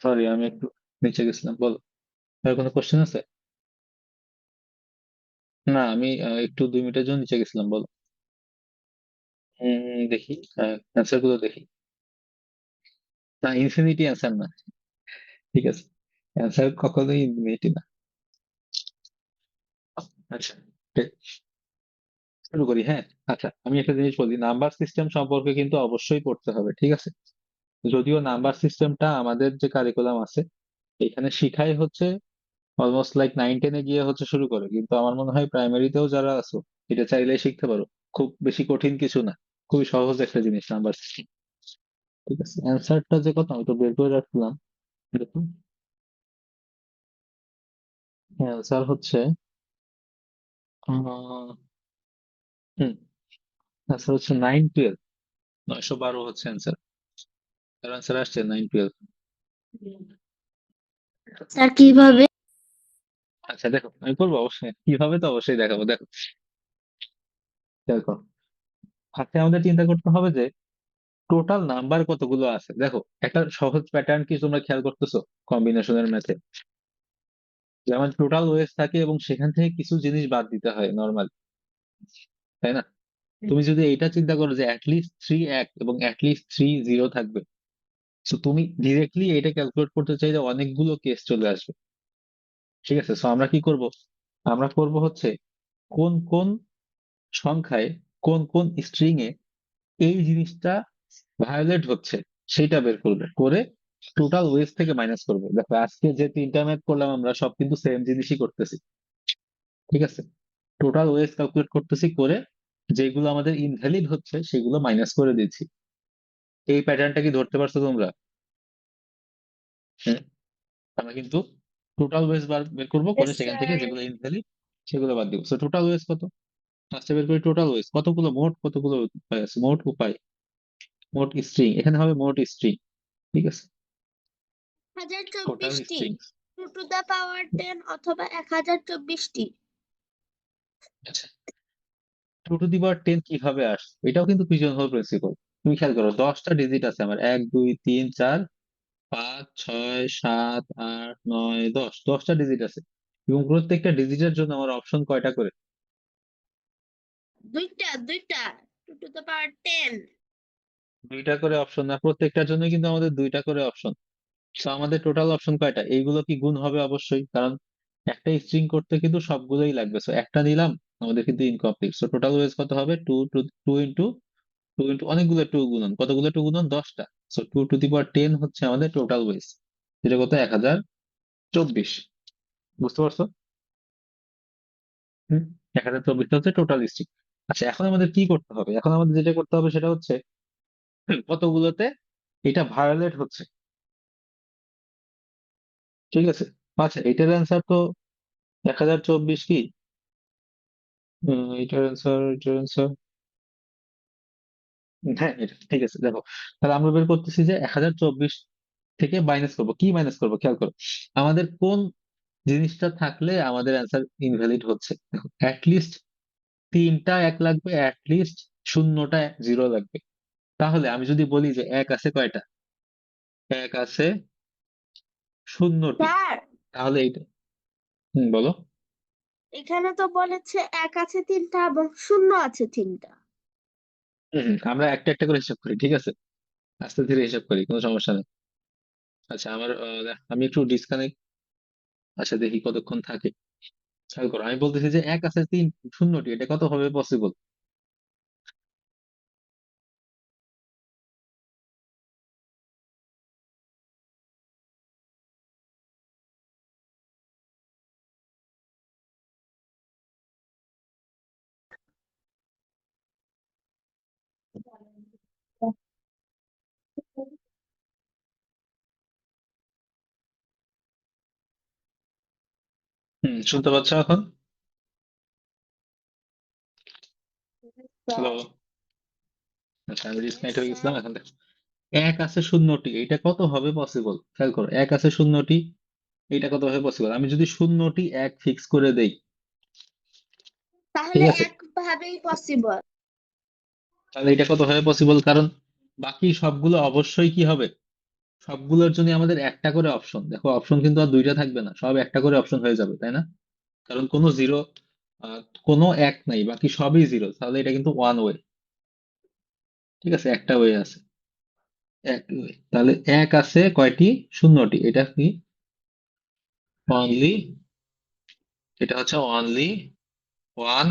সরি, আমি একটু নিচে গেছিলাম। বলো, আর কোনো কোশ্চেন আছে? না, আমি একটু 2 মিনিটের জন্য নিচে গেছিলাম। বলো। দেখি অ্যান্সার গুলো দেখি। না, ইনফিনিটি অ্যান্সার না। ঠিক আছে, অ্যান্সার কখনোই ইনফিনিটি না। আচ্ছা, ঠিক, শুরু করি। হ্যাঁ, আচ্ছা, আমি একটা জিনিস বলি, নাম্বার সিস্টেম সম্পর্কে কিন্তু অবশ্যই পড়তে হবে, ঠিক আছে? যদিও নাম্বার সিস্টেমটা আমাদের যে কারিকুলাম আছে এখানে শিখাই হচ্ছে অলমোস্ট লাইক 9-10-এ গিয়ে হচ্ছে শুরু করে, কিন্তু আমার মনে হয় প্রাইমারিতেও যারা আছো এটা চাইলেই শিখতে পারো। খুব বেশি কঠিন কিছু না, খুবই সহজ একটা জিনিস নাম্বার সিস্টেম। ঠিক আছে, অ্যান্সারটা যে কত আমি তো বের করে রাখলাম। দেখুন, অ্যান্সার হচ্ছে আহ, হুম অ্যান্সার হচ্ছে 912। 912 হচ্ছে অ্যান্সার। তার অ্যান্সার আসছে 912। স্যার কিভাবে? আচ্ছা দেখো, আমি করবো অবশ্যই, কিভাবে তো অবশ্যই দেখাবো। দেখো, দেখো, ফার্স্টে আমাদের চিন্তা করতে হবে যে টোটাল নাম্বার কতগুলো আছে। দেখো, একটা সহজ প্যাটার্ন কি তোমরা খেয়াল করতেছো কম্বিনেশনের ম্যাথে? যেমন টোটাল ওয়েজ থাকে এবং সেখান থেকে কিছু জিনিস বাদ দিতে হয় নর্মাল, তাই না? তুমি যদি এইটা চিন্তা করো যে অ্যাটলিস্ট 3 1 এবং অ্যাটলিস্ট 3 0 থাকবে, তো তুমি ডিরেক্টলি এটা ক্যালকুলেট করতে চাইলে অনেকগুলো কেস চলে আসবে। ঠিক আছে, সো আমরা কি করব? আমরা করব হচ্ছে কোন কোন সংখ্যায়, কোন কোন স্ট্রিং এ এই জিনিসটা ভায়োলেট হচ্ছে সেটা বের করবে, করে টোটাল ওয়েজ থেকে মাইনাস করবে। দেখো, আজকে যে 3টা ম্যাথ করলাম আমরা সব কিন্তু সেম জিনিসই করতেছি। ঠিক আছে, টোটাল ওয়েজ ক্যালকুলেট করতেছি, করে যেগুলো আমাদের ইনভ্যালিড হচ্ছে সেগুলো মাইনাস করে দিচ্ছি। এই প্যাটার্নটা কি ধরতে পারছো তোমরা? হ্যাঁ, আমরা কিন্তু টোটাল ওয়েজ বের করবো, করে সেখান থেকে স্যার যেগুলো ইনভ্যালিড সেগুলো বাদ দিব। টোটাল ওয়েজ কত? ফার্স্টে বের করি টোটাল ওয়েজ কতগুলো, মোট কতগুলো উপায় আছে, মোট উপায়, মোট স্ট্রিং, এখানে হবে মোট স্ট্রিং। ঠিক আছে, টোটাল 1024টি, স্ট্রিং। 2 টু দা পাওয়ার 10 অথবা 1024টি। আচ্ছা, 2 টু দি পাওয়ার 10 কিভাবে আসে এটাও কিন্তু পিজন হোল প্রিন্সিপাল। তুমি খেয়াল করো, 10টা ডিজিট আছে আমার, 1 2 3 4 5 6 7 8 9 10, 10টা ডিজিট আছে এবং প্রত্যেকটা ডিজিটের জন্য আমার অপশন কয়টা করে? দুইটা দুইটা, 2 টু দা পাওয়ার 10। দুইটা করে অপশন না, প্রত্যেকটার জন্য কিন্তু আমাদের দুইটা করে অপশন। তো আমাদের টোটাল অপশন কয়টা? এইগুলো কি গুণ হবে? অবশ্যই, কারণ একটা স্ট্রিং করতে কিন্তু সবগুলোই লাগবে। সো একটা নিলাম, আমাদের কিন্তু ইনকমপ্লিট। সো টোটাল ওয়েজ কত হবে? Two two two into two into অনেকগুলো টু গুণন, কতগুলো টু গুণন? 10টা। সো 2 টু দি পাওয়ার 10 হচ্ছে আমাদের টোটাল ওয়েজ, যেটা কত? 1024। বুঝতে পারছো? হম, 1024টা হচ্ছে টোটাল স্ট্রিং। আচ্ছা, এখন আমাদের কি করতে হবে? এখন আমাদের যেটা করতে হবে সেটা হচ্ছে কতগুলোতে এটা ভায়োলেট হচ্ছে। ঠিক আছে, আচ্ছা, এটার অ্যান্সার তো 1024 কি? এটার অ্যান্সার হ্যাঁ, এটা ঠিক আছে। দেখো, তাহলে আমরা বের করতেছি যে 1024 থেকে মাইনাস করবো। কি মাইনাস করবো খেয়াল করো, আমাদের কোন জিনিসটা থাকলে আমাদের অ্যান্সার ইনভ্যালিড হচ্ছে। দেখো, অ্যাটলিস্ট 3টা 1 লাগবে, অ্যাটলিস্ট 0টা 0 লাগবে। তাহলে আমি যদি বলি যে এক আছে কয়টা, এক আছে 0টি, স্যার তাহলে এইটা বলো। এখানে তো বলেছে এক আছে 3টা এবং শূন্য আছে 3টা। আমরা একটা একটা করে হিসাব করি, ঠিক আছে? আস্তে ধীরে হিসাব করি, কোনো সমস্যা নেই। আচ্ছা, আমার আমি একটু ডিসকানেক্ট। আচ্ছা, দেখি কতক্ষণ থাকে। খেয়াল করো, আমি বলতেছি যে এক আছে 0টি, এটা কত ভাবে পসিবল? শুনতে পাচ্ছ এখন? হ্যালো? আচ্ছা, আমি ডিসকানেক্ট হয়ে গেছিলাম, স্যার এখন দেখো, এক আছে 0টি, এটা কত হবে পসিবল? খেয়াল করো, এক আছে 0টি, এটা কত ভাবে পসিবল? আমি যদি 0টি 1 ফিক্স করে দেই, ঠিক তাহলে আছে, একভাবেই পসিবল। তাহলে এটা কত ভাবে পসিবল? কারণ বাকি সবগুলো অবশ্যই কি হবে? সবগুলোর জন্য আমাদের একটা করে অপশন, দেখো অপশন কিন্তু আর দুইটা থাকবে না, সব একটা করে অপশন হয়ে যাবে, তাই না? কারণ কোনো জিরো, কোনো এক নাই, বাকি সবই জিরো, তাহলে এটা কিন্তু ওয়ান ওয়ে। ঠিক আছে, একটা ওয়ে আছে, এক ওয়ে। তাহলে এক আছে কয়টি? শূন্যটি। এটা কি? অনলি, এটা হচ্ছে অনলি ওয়ান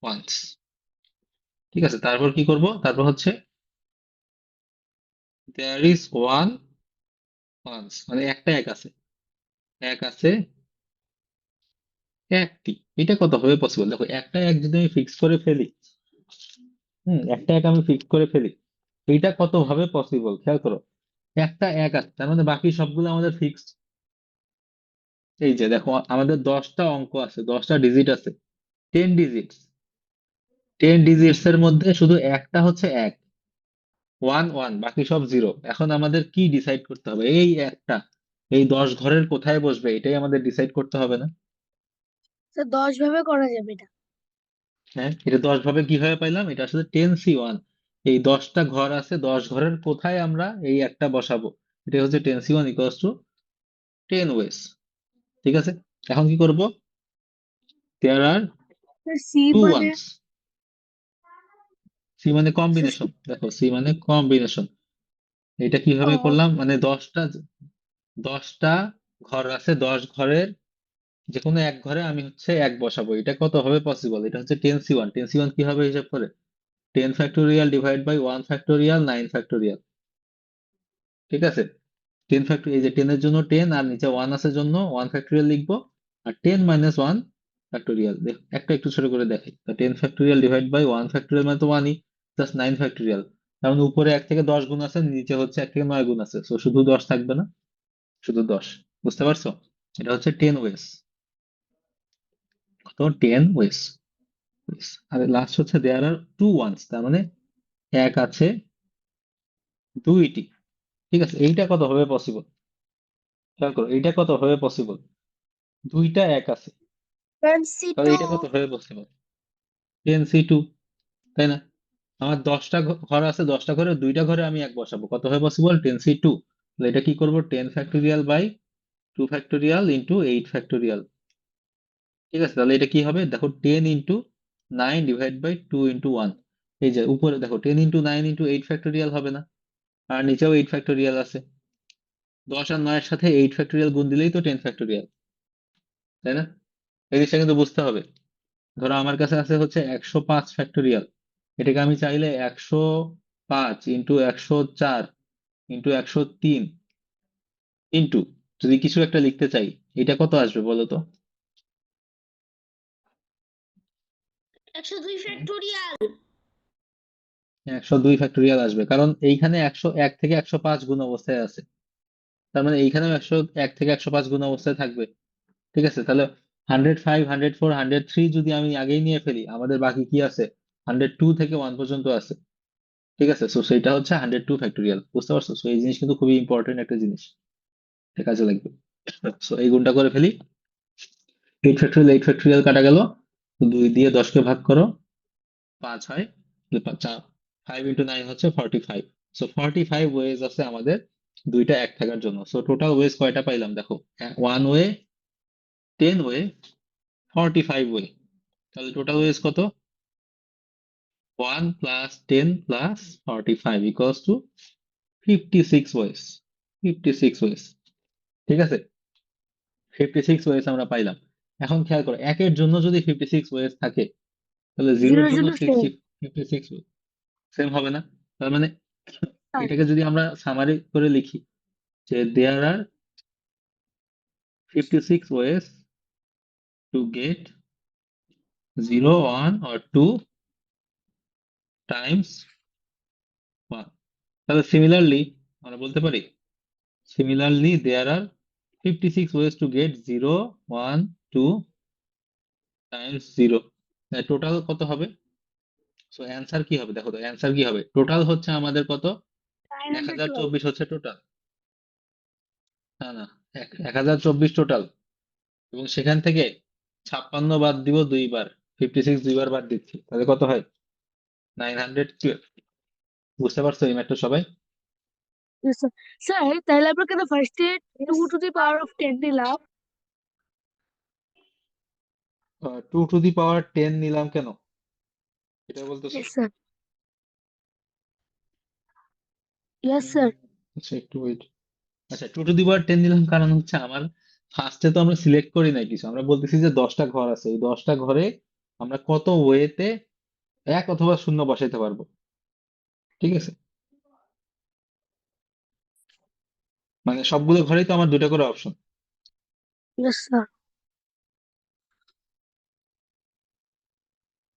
ওয়ান্স। ঠিক আছে, তারপর কি করব? তারপর হচ্ছে দেয়ার ইজ ওয়ান ওয়ান্স, মানে একটা এক আছে, এক আছে একটি। এটা কত হবে পসিবল? দেখো একটা এক যদি আমি ফিক্স করে ফেলি, একটা এক আমি ফিক্স করে ফেলি, এটা কত ভাবে পসিবল খেয়াল করো। একটা এক আছে, তার মানে বাকি সবগুলো আমাদের ফিক্সড। এই যে দেখো আমাদের 10টা অঙ্ক আছে, 10টা ডিজিট আছে, 10 ডিজিটস। 10 ডিজিটস এর মধ্যে শুধু একটা হচ্ছে এক, ওয়ান ওয়ান, বাকি সব জিরো। এখন আমাদের কি ডিসাইড করতে হবে? এই একটা, এই 10 ঘরের কোথায় বসবে, এটাই আমাদের ডিসাইড করতে হবে না? তো 10 ভাবে করা যাবে এটা। হ্যাঁ, এটা 10 ভাবে কিভাবে পাইলাম? এটা আসলে 10C1। এই 10টা ঘর আছে, 10 ঘরের কোথায় আমরা এই একটা বসাবো, এটা হচ্ছে 10C1 = 10 ওয়েস। ঠিক আছে, এখন কি করব? দেয়ার আর সি টু মানে ওয়ান্স। সি মানে কম্বিনেশন, দেখো সি মানে কম্বিনেশন। এটা কিভাবে ও করলাম? মানে 10টা ঘর আছে, 10 ঘরের যে কোনো এক ঘরে আমি হচ্ছে এক বসাবো। এটা কত হবে পসিবল? এটা হচ্ছে 10C1। 10C1 কি হবে হিসাব করে? 10 ফ্যাক্টোরিয়াল / 9 ফ্যাক্টোরিয়াল। ঠিক আছে, 10 ফ্যাক্টর, এই যে 10 এর জন্য 10 আর নিচে 1 আসার জন্য 1 ফ্যাক্টোরিয়াল লিখবো। আর 10 - 1 ফ্যাক্টোরিয়াল, একটা একটু ছোট করে দেখাই। 10 ফ্যাক্টোরিয়াল / 1 ফ্যাক্টোরিয়াল মানে তো 1ই, প্লাস 9 ফ্যাক্টোরিয়াল। কারণ উপরে 1 থেকে 10 গুণ আছে, নিচে হচ্ছে 1 থেকে 9 গুণ আছে, তো শুধু 10 থাকবে না, শুধু 10। বুঝতে পারছো? এটা হচ্ছে 10 ওয়েস। তো 10 ওয়েস। আর লাস্ট হচ্ছে দেয়ার আর টু ওয়ান্স, তার মানে এক আছে দুইটি। ঠিক আছে, এইটা কত হবে পসিবল? খেয়াল করো, এইটা কত হবে পসিবল? দুইটা এক আছে, সি তাহলে টু এটা কত হবে পসিবল? 10C2, তাই না? আমার 10টা ঘর আছে, 10টা ঘরে দুইটা ঘরে আমি এক বসাবো, কত হয় পসিবল? 10C2। তাহলে এটা কি করব? 10 ফ্যাক্টোরিয়াল / 2 ফ্যাক্টোরিয়াল × 8 ফ্যাক্টোরিয়াল। ঠিক আছে, তাহলে এটা কি হবে? দেখো 10 × 9 / 2 × 1। এই যে উপরে দেখো 10 × 9 × 8 ফ্যাক্টোরিয়াল হবে না? আর নিচেও 8 ফ্যাক্টোরিয়াল আছে, 10 আর 9 এর সাথে 8 ফ্যাক্টোরিয়াল গুণ দিলেই তো 10 ফ্যাক্টোরিয়াল, তাই না? এই জিনিসটা কিন্তু বুঝতে হবে। ধরো আমার কাছে আছে হচ্ছে 105 ফ্যাক্টোরিয়াল, এটাকে আমি চাইলে 105 × 104 × 103 ইন্টু যদি কিছু একটা লিখতে চাই, এটা কত আসবে বলো তো? 102 ফ্যাক্টোরিয়াল। 102 ফ্যাক্টোরিয়াল আসবে, কারণ এইখানে 101 থেকে 105 গুণ অবস্থায় আছে, তার মানে এইখানেও 101 থেকে 105 গুণ অবস্থায় থাকবে। ঠিক আছে, তাহলে 105, 104, 103 যদি আমি আগেই নিয়ে ফেলি, আমাদের বাকি কি আছে? 102 থেকে 1 পর্যন্ত আছে। ঠিক আছে, সো সেটা হচ্ছে 102 ফ্যাক্টোরিয়াল। বুঝতে পারছো? সো এই জিনিস কিন্তু খুবই ইম্পর্টেন্ট একটা জিনিস, এটা কাজে লাগবে। সো এই গুণটা করে ফেলি। 8 ফ্যাক্টোরিয়াল কাটা গেল, 2 দিয়ে 10কে ভাগ করো, 5 হয়। 5 × 9 হচ্ছে 45। সো 45 ওয়েজ আছে আমাদের দুইটা এক থাকার জন্য। সো টোটাল ওয়েজ কয়টা পাইলাম দেখো? One way, 10 way, 45 way. তাহলে টোটাল ওয়েজ কত? 1 + 10 + 45 = 56 ওয়েজ। 56 ওয়েজ। ঠিক আছে, 56 ওয়েজ আমরা পাইলাম। এখন খেয়াল করো, একের জন্য যদি 56 ওয়েজ থাকে, তাহলে জিরোর জিরোর জন্য জন্য সেম। 56 সেম হবে না? তার মানে এটাকে যদি আমরা সামারি করে লিখি, যে there are 56 ways to get 0, 1 or 2 times 1। তাহলে সিমিলারলি আমরা বলতে পারি, similarly there are 56 ways to get 0, 1, 2 times 0। Total কত হবে? সো অ্যান্সার কি হবে? দেখো তো অ্যান্সার কি হবে? টোটাল হচ্ছে আমাদের কত? 912। 1024 হচ্ছে টোটাল। না না, 1024 টোটাল, এবং সেখান থেকে 56 বাদ দিব দুইবার, 56 দুইবার বাদ দিচ্ছি, তাহলে কত হয়? 912। বুঝতে পারছো এই ম্যাথটা সবাই? Yes, sir. স্যার তাহলে আমরা কেন ফার্স্টে 2 to the power of 10 নিলাম? 2 to the power 10 নিলাম কেন এটা বলতেছো? Yes, sir. Yes, sir. আচ্ছা একটু ওয়েট। আচ্ছা 2 to the power 10 নিলাম কারণ হচ্ছে আমার ফার্স্টে তো আমরা সিলেক্ট করি নাই কিছু, আমরা বলতেছি যে 10টা ঘর আছে, এই 10টা ঘরে আমরা কত ওয়েতে 1 অথবা 0 বসাইতে পারবো, ঠিক আছে? মানে সবগুলো ঘরেই তো আমার 2টা করে অপশন, Yes, sir.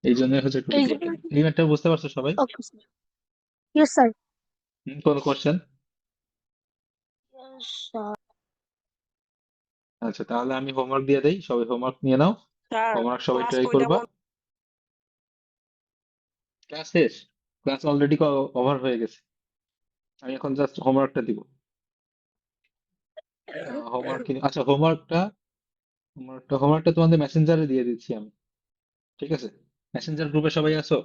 এই জন্য হচ্ছে এই 2 to the power 10। এই ম্যাথটা বুঝতে পারছো সবাই? Okay, sir. Yes, sir. কোনো কোশ্চেন? Yes, sir. আচ্ছা তাহলে আমি হোমওয়ার্ক দিয়ে দেই, সবাই হোমওয়ার্ক নিয়ে নাও। স্যার হোমওয়ার্ক সবাই ক্লাস ট্রাই কয়টা করবা। ক্লাস শেষ, ক্লাস অলরেডি ওভার হয়ে গেছে, আমি এখন জাস্ট হোমওয়ার্কটা দিব। হোমওয়ার্ক আচ্ছা হোমওয়ার্কটা তোমাদের মেসেঞ্জারে দিয়ে দিচ্ছি আমি, ঠিক আছে? মেসেঞ্জার গ্রুপে সবাই আছো?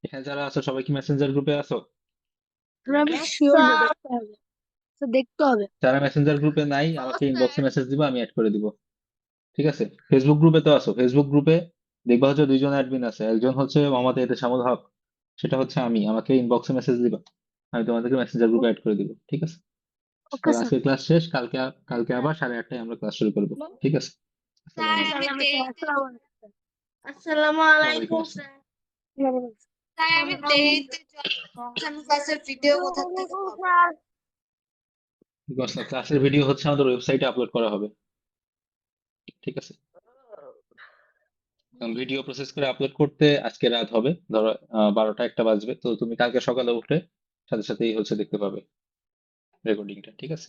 এখানে যারা আছো সবাই কি মেসেঞ্জার গ্রুপে আছো? স্যার আমি শিওর না, দেখতে হবে। স্যার দেখতে হবে। যারা মেসেঞ্জার গ্রুপে নাই আমাকে ইনবক্সে মেসেজ দিবা, আমি অ্যাড করে দিব, ঠিক আছে? ফেসবুক গ্রুপে তো আছো, ফেসবুক গ্রুপে দেখবা হচ্ছে 2জন অ্যাডমিন আছে, একজন হচ্ছে মোহাম্মদ এতেশামুল হক, সেটা হচ্ছে আমি, আমাকে ইনবক্সে মেসেজ দিবা, আমি তোমাদেরকে মেসেঞ্জার গ্রুপে অ্যাড করে দিব, ঠিক আছে? ওকে তাহলে স্যার। আজকে ক্লাস শেষ, কালকে আবার 8:30টায় আমরা ক্লাস শুরু করবো, ঠিক আছে? আসসালামু ওয়ালাইকুম আলাইকুম আসসালাম। স্যার। তাই আমি দেরিতে ক্লাসের ভিডিও কোথা থেকে পাবো? ক্লাসের ভিডিও হচ্ছে আমাদের ওয়েবসাইটে আপলোড করা হবে, ঠিক আছে? ভিডিও প্রসেস করে আপলোড করতে আজকে রাত হবে, ধরো 12টা 1টা বাজবে, তো তুমি কালকে সকালে উঠে সাথে সাথেই হচ্ছে দেখতে পাবে রেকর্ডিংটা, ঠিক আছে?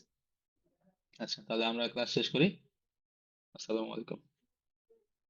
আচ্ছা তাহলে আমরা ক্লাস শেষ করি। আসসালামু আলাইকুম।